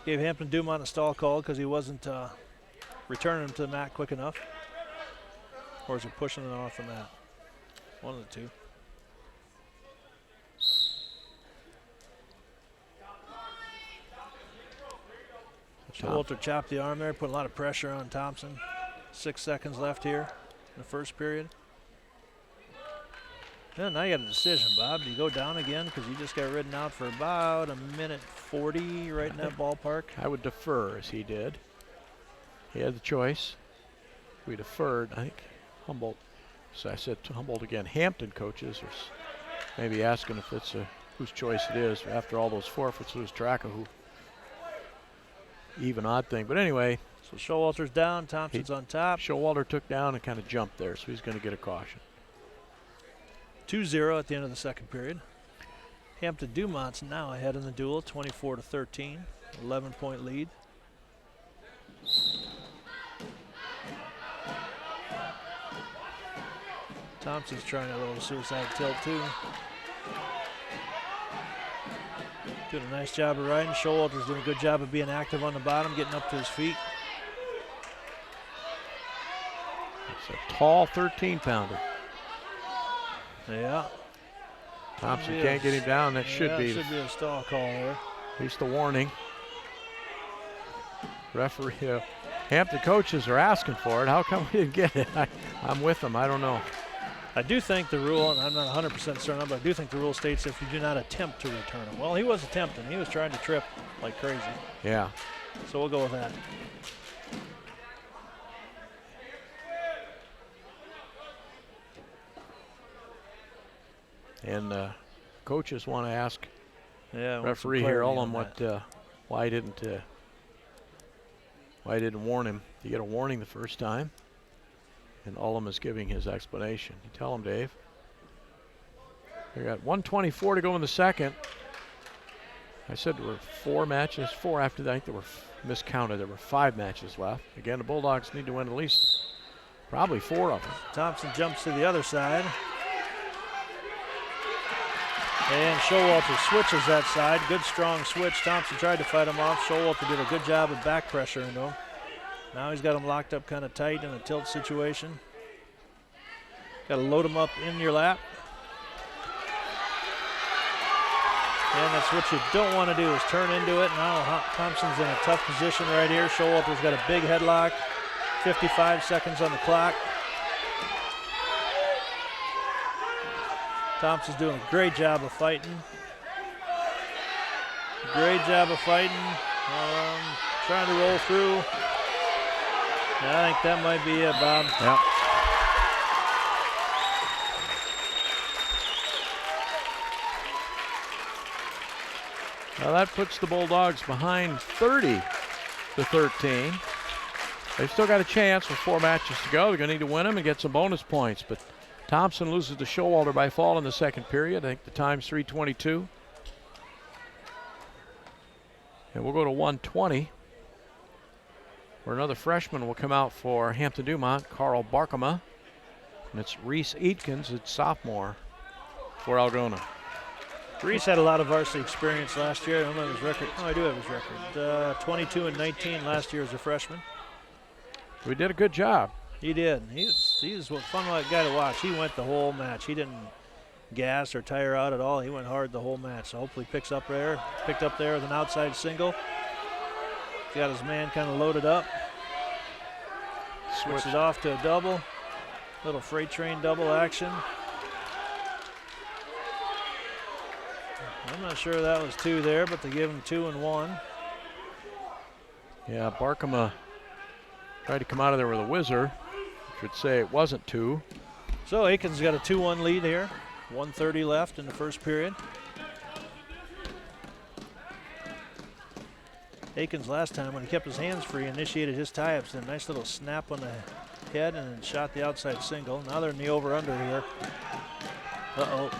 Gave Hampton-Dumont a stall call because he wasn't returning him to the mat quick enough. Or is he pushing it off the mat? One of the two. Walter chopped the arm there, put a lot of pressure on Thompson. 6 seconds left here in the first period. Yeah, now you got a decision, Bob. Do you go down again because you just got ridden out for about a minute 40 right in that ballpark? I would defer as he did. He had the choice. We deferred. I think Humboldt, so I said to Humboldt again, Hampton coaches are maybe asking if it's whose choice it is. After all those forfeits, lose track of who. Even odd thing. But anyway. So Showalter's down, Thompson's on top. Showalter took down and kind of jumped there, so he's going to get a caution. 2-0 at the end of the second period. Hampton-Dumont's now ahead in the duel, 24-13, 11-point lead. Thompson's trying a little suicide tilt too. Doing a nice job of riding. Showalter's doing a good job of being active on the bottom, getting up to his feet. It's a tall 13-pounder. Yeah. Thompson can't get him down. That should be a stall call there. At least a warning. Referee, Hampton coaches are asking for it. How come we didn't get it? I'm with them. I don't know. I do think the rule, and I'm not 100% certain, but I do think the rule states if you do not attempt to return him. Well, he was attempting. He was trying to trip like crazy. Yeah. So we'll go with that. And coaches want to ask referee here, Ullum, why didn't warn him? Did you get a warning the first time? And Ullum is giving his explanation. You tell him, Dave. We got 1:24 to go in the second. I said there were 4 matches. 4 after that. I think there were miscounted. There were 5 matches left. Again, the Bulldogs need to win at least probably 4 of them. Thompson jumps to the other side. And Showalter switches that side. Good strong switch. Thompson tried to fight him off. Showalter did a good job of back pressure into him. Now he's got him locked up kind of tight in a tilt situation. Got to load him up in your lap. And that's what you don't want to do is turn into it. Now Thompson's in a tough position right here. Showalter's got a big headlock. 55 seconds on the clock. Thompson's doing a great job of fighting. Great job of fighting. Trying to roll through. I think that might be it, Bob. Yep. Well, that puts the Bulldogs behind 30-13. They've still got a chance with 4 matches to go. They're going to need to win them and get some bonus points. But Thompson loses to Showalter by fall in the second period. I think the time's 3:22. And we'll go to 1:20, where another freshman will come out for Hampton-Dumont, Carl Barkema. And it's Reese Eatkins, it's sophomore for Algona. Reese had a lot of varsity experience last year. I don't know his record. Oh, I do have his record. 22-19 last year as a freshman. We did a good job. He did. He was a fun guy to watch. He went the whole match. He didn't gas or tire out at all. He went hard the whole match. So hopefully picked up there with an outside single. Got his man kind of loaded up. Switches off to a double. Little freight train double action. I'm not sure that was 2 there, but they give him 2 and 1. Yeah, Barkema tried to come out of there with a whizzer. Should say it wasn't 2. So Aiken's got a 2-1 lead here. 1:30 left in the first period. Aikens last time, when he kept his hands free, initiated his tie-ups. Did a nice little snap on the head and then shot the outside single. Now they're in the over-under here. Uh-oh.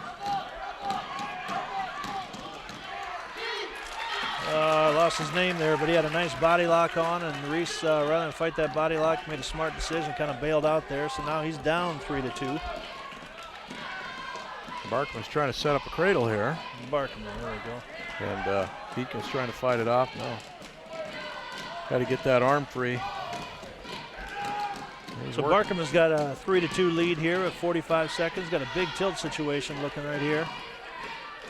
Lost his name there, but he had a nice body lock on, and Reese, rather than fight that body lock, made a smart decision, kind of bailed out there. So now he's down 3-2. Barkman's trying to set up a cradle here. Barkman, there we go. And Eakin's trying to fight it off. No. Got to get that arm free. So Barkman's got a 3-2 lead here at 45 seconds. Got a big tilt situation looking right here.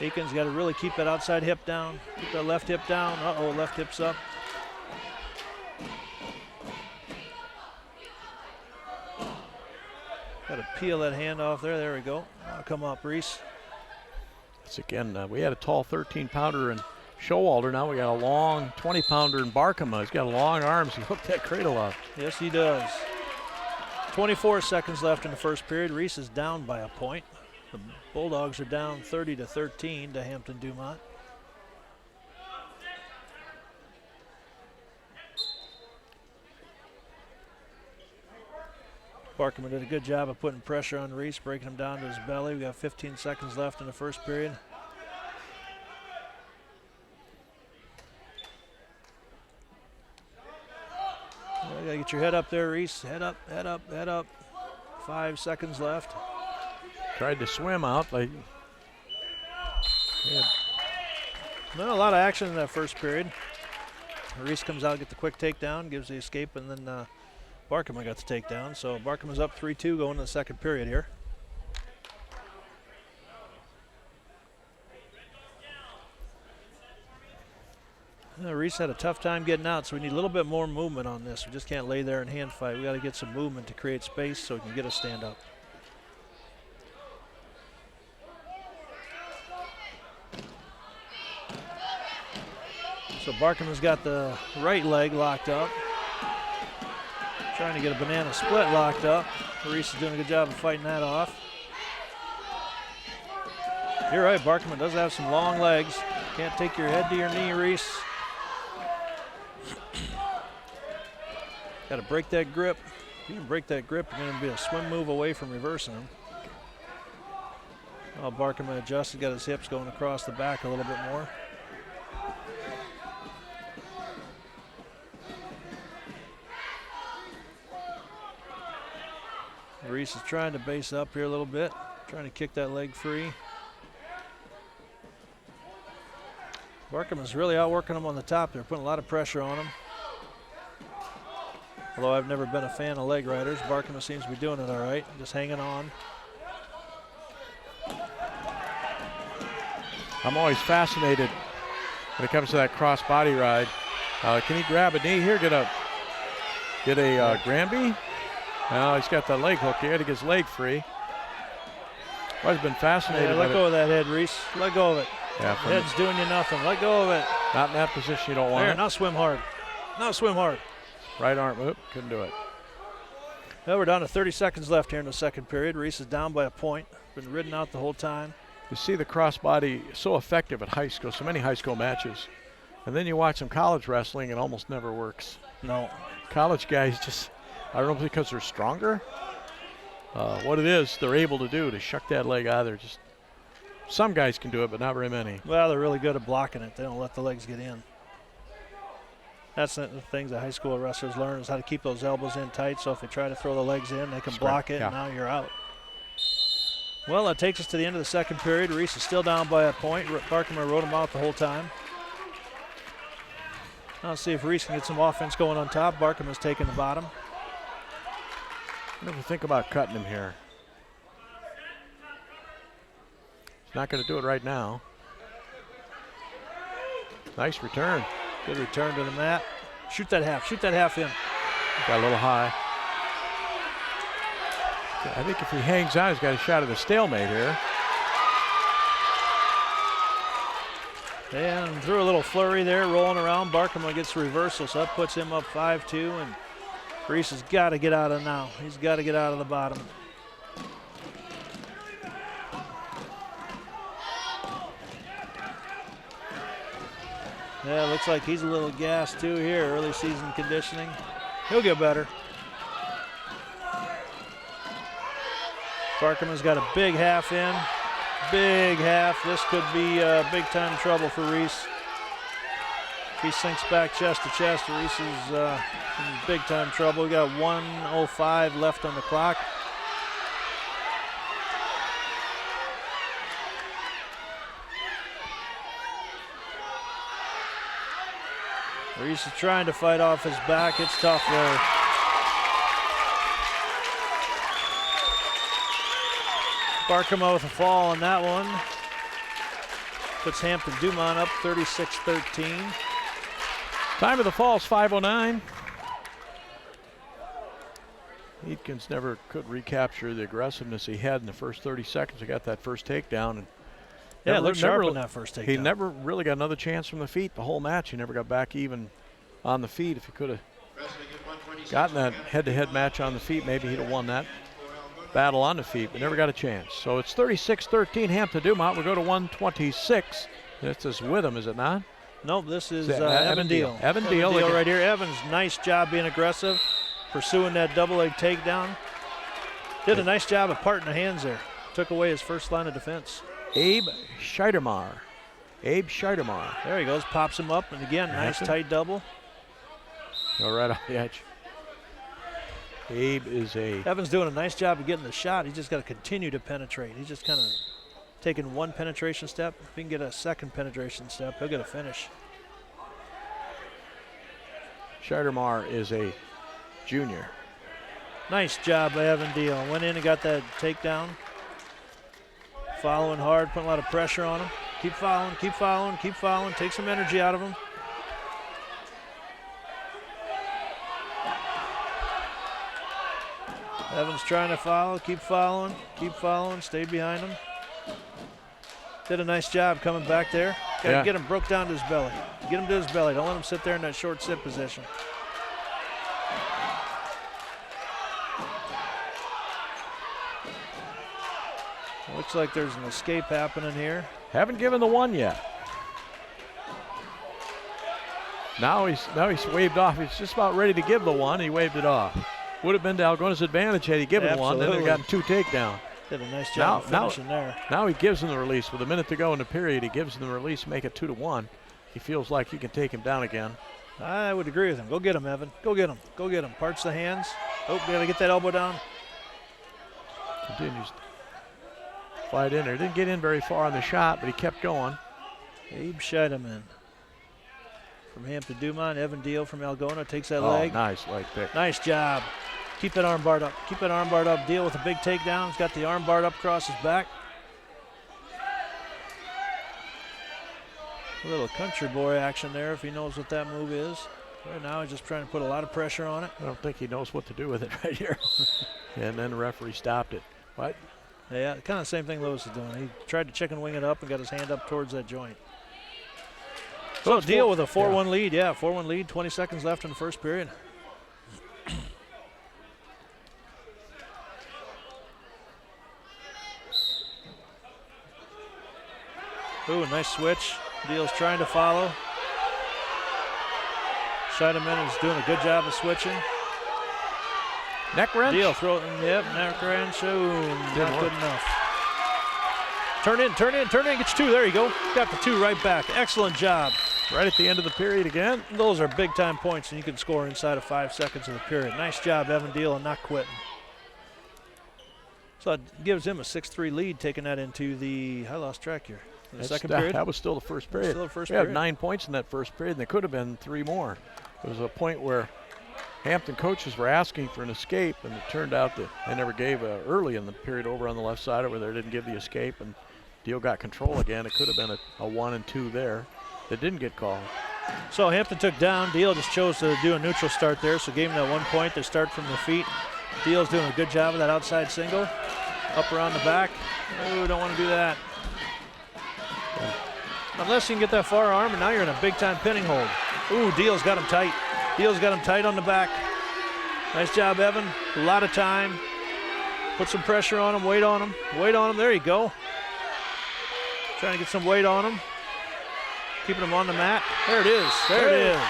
Aiken's got to really keep that outside hip down. Keep that left hip down. Uh-oh, left hip's up. Got to peel that hand off there. There we go. Now come up, Reese. It's again, we had a tall 13-pounder in Showalter. Now we got a long 20-pounder in Barkema. He's got long arms. He hooked that cradle up. Yes, he does. 24 seconds left in the first period. Reese is down by a point. The Bulldogs are down 30-13 to Hampton-Dumont. Barkman did a good job of putting pressure on Reese, breaking him down to his belly. We got 15 seconds left in the first period. You gotta get your head up there, Reese. Head up, head up, head up. 5 seconds left. Tried to swim out. Like, yeah. Well, a lot of action in that first period. Reese comes out, get the quick takedown, gives the escape, and then Barkman got the takedown. So Barkman's up 3-2 going into the second period here. Reese had a tough time getting out, so we need a little bit more movement on this. We just can't lay there and hand fight. We got to get some movement to create space so we can get a stand up. So Barkman's got the right leg locked up. Trying to get a banana split locked up. Reese is doing a good job of fighting that off. You're right, Barkman does have some long legs. Can't take your head to your knee, Reese. Got to break that grip. If you can break that grip, you're going to be a swim move away from reversing him. Well, Barkman adjusted, got his hips going across the back a little bit more. Reese is trying to base up here a little bit, trying to kick that leg free. Barkman's really outworking him on the top. They're putting a lot of pressure on him. Although I've never been a fan of leg riders, Barkman seems to be doing it all right, just hanging on. I'm always fascinated when it comes to that cross body ride. Can he grab a knee here? Get a Granby? Well, he's got the leg hook here to get his leg free. I've been fascinated. Yeah, let go of that head, Reese. Let go of it. Yeah, head's doing you nothing. Let go of it. Not in that position. You don't want there, it. now swim hard. Now swim hard. Right arm, oop, couldn't do it. Well, we're down to 30 seconds left here in the second period. Reese is down by a point. Been ridden out the whole time. You see the crossbody so effective at high school, so many high school matches. And then you watch some college wrestling, it almost never works. No. College guys just, I don't know, because they're stronger. What it is, they're able to do to shuck that leg out of there. Just some guys can do it, but not very many. Well, they're really good at blocking it. They don't let the legs get in. That's the things that high school wrestlers learn is how to keep those elbows in tight. So if they try to throw the legs in, they can block it, and now you're out. Well, that takes us to the end of the second period. Reese is still down by a point. Barkman rode him out the whole time. Now let's see if Reese can get some offense going on top. Barkman's taking the bottom. Never think about cutting him here. He's not going to do it right now. Nice return. Good return to the mat. Shoot that half. Shoot that half in. Got a little high. I think if he hangs on, he's got a shot at a stalemate here. And threw a little flurry there, rolling around. Barkman gets the reversal, so that puts him up 5-2. And Reese has got to get out of now. He's got to get out of the bottom. Yeah, looks like he's a little gassed too here. Early season conditioning. He'll get better. Barkman's got a big half in. Big half. This could be big time trouble for Reese. If he sinks back chest to chest, Reese is in big time trouble. We got 1:05 left on the clock. Reese is trying to fight off his back. It's tough there. Barkman with a fall on that one. Puts Hampton-Dumont up 36-13. Time of the fall is 5:09. Eatkins never could recapture the aggressiveness he had in the first 30 seconds. He got that first takedown. And yeah, it looked sharp in that first takedown. He never really got another chance from the feet the whole match. He never got back even on the feet. If he could have gotten that head-to-head match on the feet, maybe he'd have won that battle on the feet, but never got a chance. So it's 36-13 Hampton-Dumont. We'll go to 126. This is Witham, is it not? Nope, this is Evan Deal. Evan Deal right here. Evans, nice job being aggressive, pursuing that double leg takedown. Did a nice job of parting the hands there. Took away his first line of defense. Abe Scheidermar. There he goes, pops him up, and again, nice tight double. Go right off the edge. Abe is Evan's doing a nice job of getting the shot. He's just got to continue to penetrate. He's just kind of taking one penetration step. If he can get a second penetration step, he'll get a finish. Scheidermar is a junior. Nice job by Evan Deal. Went in and got that takedown. Following hard, putting a lot of pressure on him. Keep following, keep following, keep following. Take some energy out of him. Evans trying to follow, keep following, stay behind him. Did a nice job coming back there. Got to get him broke down to his belly. Get him to his belly. Don't let him sit there in that short sit position. Looks like there's an escape happening here. Haven't given the one yet. Now he's waved off. He's just about ready to give the one. He waved it off. Would have been to Algona's advantage had he given one. Then they'd gotten two takedowns. Did a nice job finishing there. Now he gives him the release. With a minute to go in the period, he gives him the release, make it 2-1. He feels like he can take him down again. I would agree with him. Go get him, Evan. Go get him. Go get him. Parts the hands. Oh, got to get that elbow down. Continues to fight in there. Didn't get in very far on the shot, but he kept going. Abe Scheidemann from Hampton-Dumont. Evan Deal from Algona takes that leg. Nice leg pick. Nice job. Keep that arm barred up. Keep that arm barred up. Deal with a big takedown. He's got the arm barred up across his back. A little country boy action there if he knows what that move is. Right now he's just trying to put a lot of pressure on it. I don't think he knows what to do with it right here. And then the referee stopped it. What? Yeah, kind of the same thing Lewis is doing. He tried to chicken wing it up and got his hand up towards that joint. So Deal with a 4-1 lead. Yeah, 4-1 lead. 20 seconds left in the first period. Ooh, nice switch. Deal's trying to follow. Scheidemann is doing a good job of switching. Neck wrench? Deal throwing, yep, neck wrench. Ooh, not good enough. Turn in, get you two. There you go. Got the two right back. Excellent job. Right at the end of the period again. Those are big time points, and you can score inside of 5 seconds of the period. Nice job, Evan Deal, and not quitting. So it gives him a 6-3 lead, taking that into the, I lost track here. The second period? That was still the first period. We had 9 points in that first period, and there could have been 3 more. There was a point where Hampton coaches were asking for an escape, and it turned out that they never gave early in the period over on the left side over there. Didn't give the escape, and Deal got control again. It could have been a 1 and 2 there that didn't get called. So Hampton took down. Deal just chose to do a neutral start there, so gave him that 1 point. They start from the feet. Deal's doing a good job of that outside single. Up around the back. Oh, don't want to do that. Unless you can get that far arm, and now you're in a big-time pinning hold. Ooh, Deal's got him tight. Deal's got him tight on the back. Nice job, Evan. A lot of time. Put some pressure on him, weight on him. Weight on him, there you go. Trying to get some weight on him. Keeping him on the mat. There it is, there it is.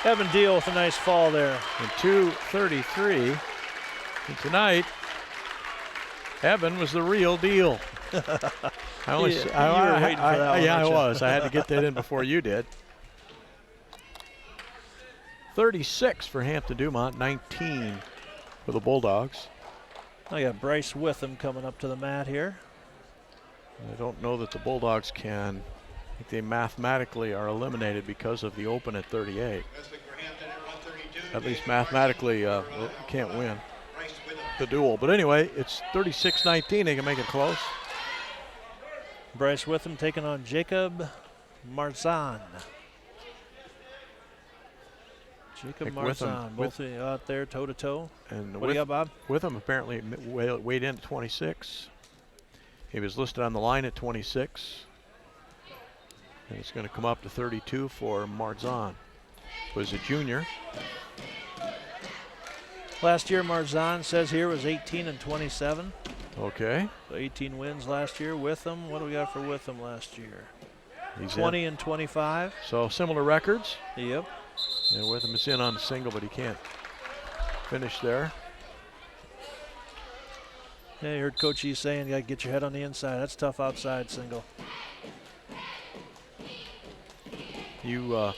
Evan Deal with a nice fall there. And 2:33. And tonight, Evan was the real deal. I was. I had to get that in before you did. 36 for Hampton-Dumont, 19 for the Bulldogs. I got Bryce Witham coming up to the mat here. I don't know that the Bulldogs can. I think they mathematically are eliminated because of the open at 38. At least mathematically can't win the duel. But anyway, it's 36-19. They can make it close. Bryce Witham taking on Jacob Marzan. Jacob Witham Marzan, both out there toe to toe. And What do you got, Bob? Witham apparently weighed in at 26. He was listed on the line at 26. And it's going to come up to 32 for Marzan, who is a junior. Last year, Marzan says here was 18 and 27. Okay. So 18 wins last year. Witham, what do we got for Witham last year? He's 20 and 25. So similar records. Yep. And Witham is in on the single, but he can't finish there. Yeah, you heard Coach E saying you got to get your head on the inside. That's tough outside single. You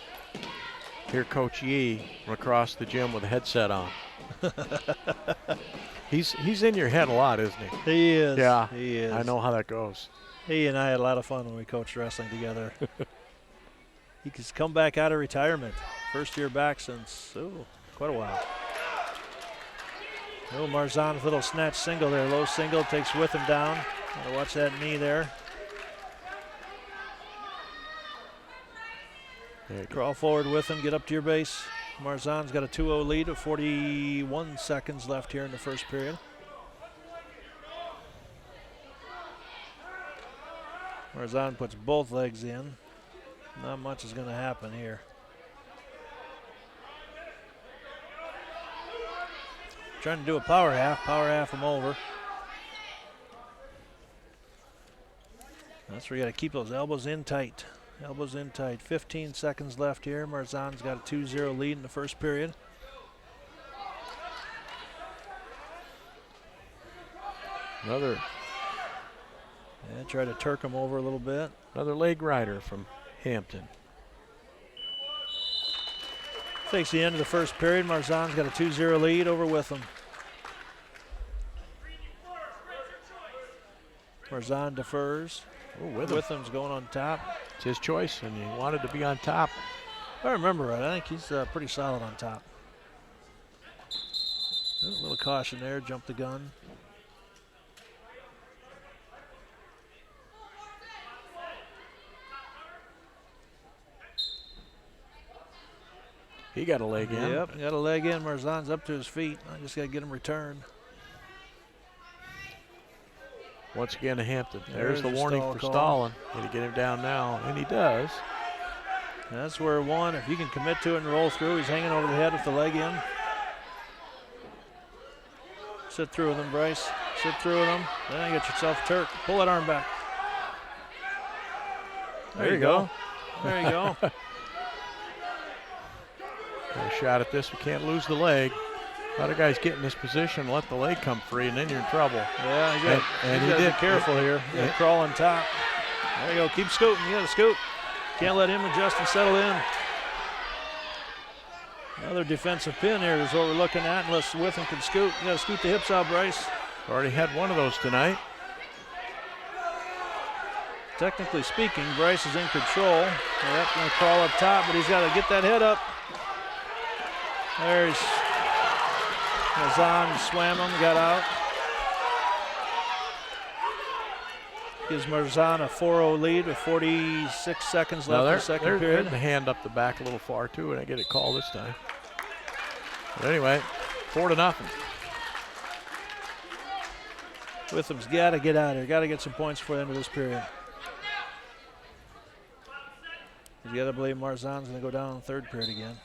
hear Coach Yee from across the gym with a headset on. He's in your head a lot, isn't he? He is. Yeah, he is. I know how that goes. He and I had a lot of fun when we coached wrestling together. He's come back out of retirement. First year back since, quite a while. Marzan with a little snatch single there. Low single, takes Witham down. Gotta watch that knee there. Crawl forward with him, get up to your base. Marzan's got a 2-0 lead with 41 seconds left here in the first period. Marzan puts both legs in. Not much is going to happen here. Trying to do a power half him over. That's where you got to keep those elbows in tight. Elbows in tight. 15 seconds left here. Marzan's got a 2-0 lead in the first period. Another. Yeah, try to Turk him over a little bit. Another leg rider from Hampton. Takes the end of the first period. Marzan's got a 2-0 lead over Witham. Marzan defers. Witham's going on top. It's his choice, and he wanted to be on top. If I remember right, I think he's pretty solid on top. A little caution there, jump the gun. He got a leg in. Yep, got a leg in. Marzan's up to his feet. I just got to get him returned. Once again to Hampton. There's the warning for call. stalling. Need to get him down now, and he does. That's where one, if you can commit to it and roll through, he's hanging over the head with the leg in. Sit through with him, Bryce. Sit through with him. Then get yourself a Turk. Pull that arm back. There you go. There you go. Got a shot at this. We can't lose the leg. A lot of guys get in this position, let the leg come free, and then you're in trouble. Yeah, you got he did. Be careful here. You got to crawl on top. There you go. Keep scooting. You got to scoot. Can't let him adjust and settle in. Another defensive pin here is what we're looking at, unless Witham can scoot. You got to scoot the hips out, Bryce. Already had one of those tonight. Technically speaking, Bryce is in control. Yep, going to crawl up top, but he's got to get that head up. There's Marzan, swam him, got out. Gives Marzan a 4-0 lead with 46 seconds left in the second period. The hand up the back a little far too, and I get a call this time. But anyway, 4-0. Witham's got to get out of here. Got to get some points for the end of this period. You got to believe Marzan's going to go down in the third period again.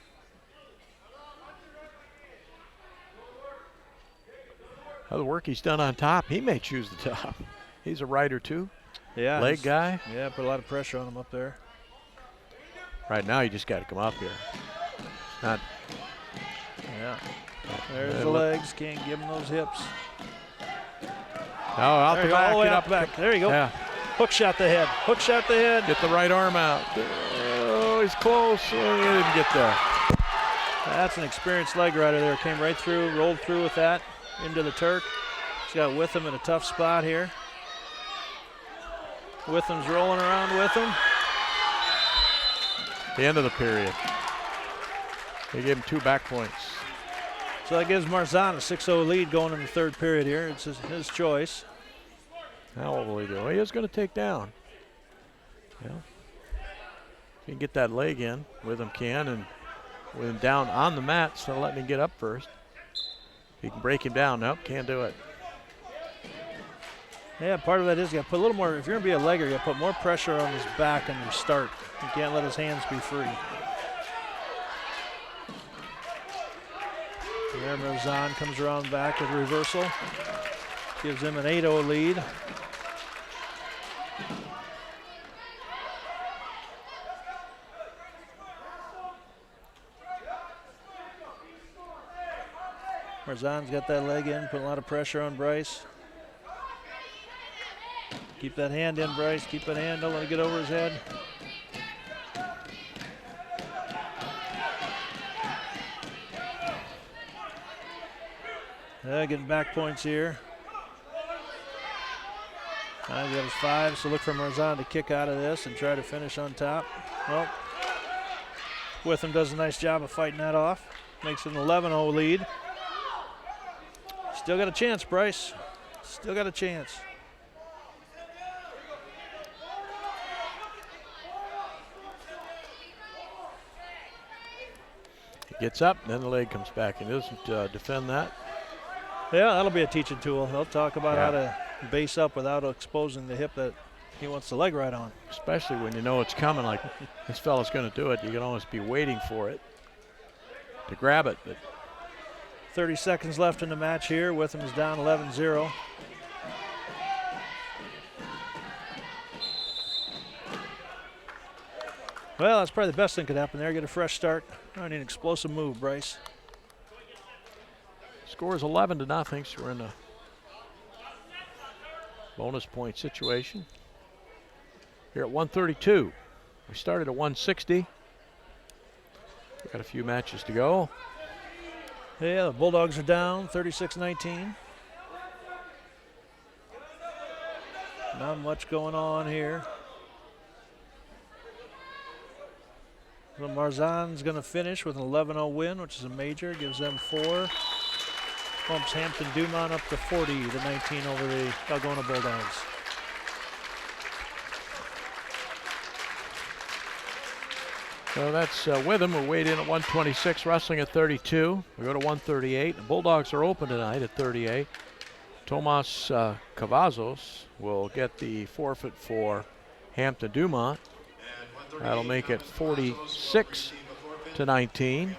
How the work he's done on top, he may choose the top. He's a rider too. Yeah. Leg guy. Yeah, put a lot of pressure on him up there. Right now, you just got to come up here. Not. Yeah. There's the legs. Can't give him those hips. Oh, out the back. All the way out the back. There you go. Yeah. Hook shot the head. Hook shot the head. Get the right arm out. Oh, he's close. Oh, he didn't get there. That's an experienced leg rider there. Came right through, rolled through with that into the Turk. He's got Witham in a tough spot here. Witham's rolling around with him. The end of the period. They gave him 2 back points. So that gives Marzan a 6-0 lead going in the third period here. It's his choice. Now what will he do? He is going to take down. Yeah. If he can get that leg in, Witham can, and with him down on the mat instead of letting him get up first. He can break him down. Nope, can't do it. Yeah, part of that is you got to put a little more, if you're going to be a legger, you got to put more pressure on his back on your start. You can't let his hands be free. There, Marzan comes around back with a reversal. Gives him an 8-0 lead. Marzan's got that leg in, put a lot of pressure on Bryce. Keep that hand in, Bryce. Keep that hand. Don't let it get over his head. Getting back points here. He got his 5, so look for Marzan to kick out of this and try to finish on top. Well, Witham does a nice job of fighting that off. Makes it an 11-0 lead. Still got a chance, Bryce. Still got a chance. He gets up, then the leg comes back. He doesn't defend that. Yeah, that'll be a teaching tool. They'll talk about how to base up without exposing the hip that he wants the leg right on. Especially when you know it's coming, like this fella's going to do it. You can almost be waiting for it to grab it. But 30 seconds left in the match here. Witham is down 11-0. Well, that's probably the best thing could happen there. Get a fresh start. I need an explosive move, Bryce. Score is 11-0, so we're in a bonus point situation. Here at 132. We started at 160. We've got a few matches to go. Yeah, the Bulldogs are down 36-19. Not much going on here. So Marzan's going to finish with an 11-0 win, which is a major. Gives them 4. Bumps Hampton-Dumont up to 40-19 over the Algona Bulldogs. So that's Witham. We're weighed in at 126, wrestling at 32. We go to 138. The Bulldogs are open tonight at 38. Tomas Cavazos will get the forfeit for Hampton-Dumont. That'll make it 46-19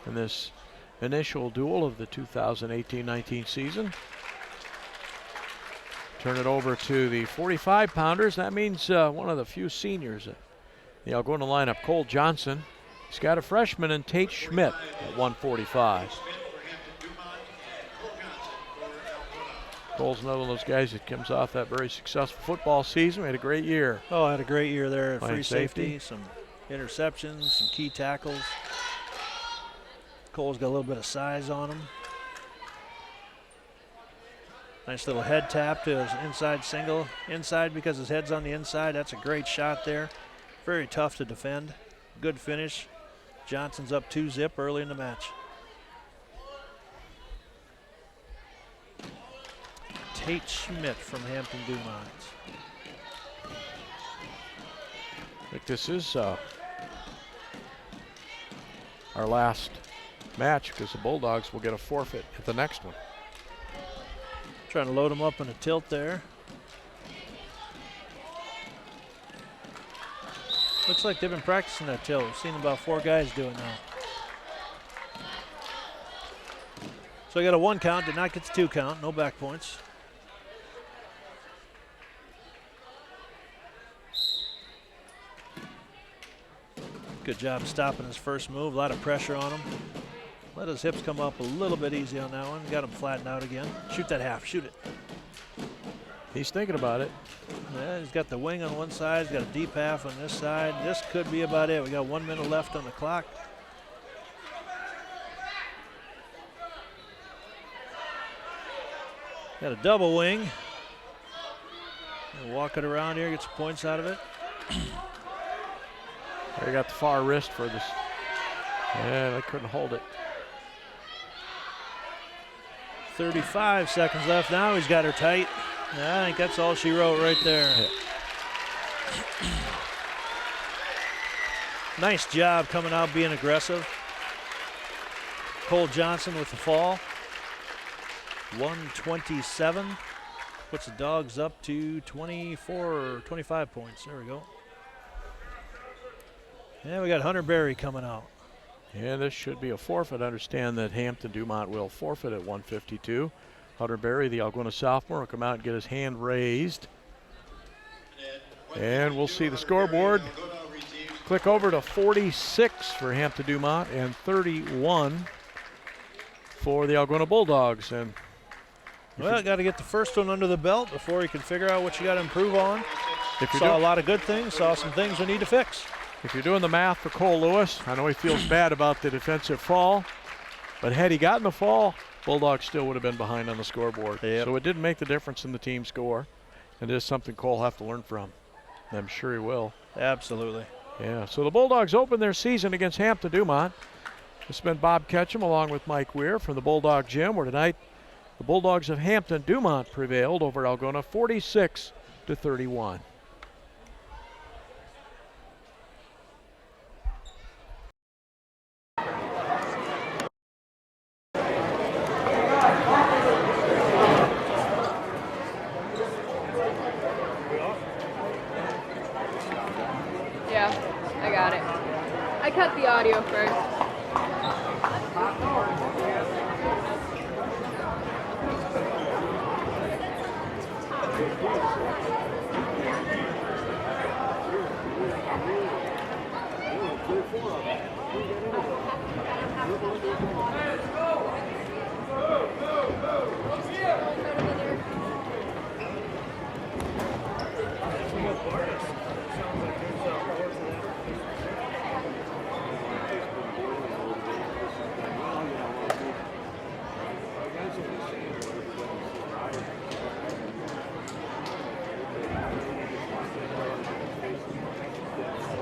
in this initial duel of the 2018-19 season. Turn it over to the 45-pounders. That means one of the few seniors in the Algona lineup, Cole Johnson. He's got a freshman in Tate Schmidt at 145. Cole's another one of those guys that comes off that very successful football season. We had a great year. Oh, I had a great year there at Playing free safety, some interceptions, some key tackles. Cole's got a little bit of size on him. Nice little head tap to his inside single. Inside because his head's on the inside. That's a great shot there. Very tough to defend. Good finish. Johnson's up 2-0 early in the match. Tate Schmidt from Hampton-Dumont. I think this is our last match because the Bulldogs will get a forfeit at the next one. Trying to load him up in a tilt there. Looks like they've been practicing that tilt. We've seen about 4 guys do it now. So I got a 1 count, did not get the 2 count, no back points. Good job stopping his first move, a lot of pressure on him. Let his hips come up a little bit easy on that one. Got him flattened out again. Shoot that half, shoot it. He's thinking about it. Yeah, he's got the wing on one side, he's got a deep half on this side. This could be about it. We got 1 minute left on the clock. Got a double wing. We'll walk it around here, get some points out of it. They got the far wrist for this. Yeah, they couldn't hold it. 35 seconds left now. He's got her tight. I think that's all she wrote right there. Yeah. Nice job coming out being aggressive. Cole Johnson with the fall. 127. Puts the Dogs up to 24 or 25 points. There we go. And we got Hunter Berry coming out. Yeah, this should be a forfeit. I understand that Hampton-Dumont will forfeit at 152. Hunter Berry, the Algona sophomore, will come out and get his hand raised. And we'll see the scoreboard. Click over to 46 for Hampton-Dumont and 31 for the Algona Bulldogs. And well, got to get the first one under the belt before you can figure out what you got to improve on. if you're Saw a lot of good things, saw some things we need to fix. If you're doing the math for Cole Lewis, I know he feels bad about the defensive fall, but had he gotten the fall, Bulldogs still would have been behind on the scoreboard. Yep. So it didn't make the difference in the team score, and it is something Cole will have to learn from. I'm sure he will. Absolutely. Yeah, so the Bulldogs open their season against Hampton-Dumont. This has been Bob Ketchum along with Mike Weir from the Bulldog Gym, where tonight the Bulldogs of Hampton-Dumont prevailed over Algona 46-31. Yeah, I got it. I cut the audio first.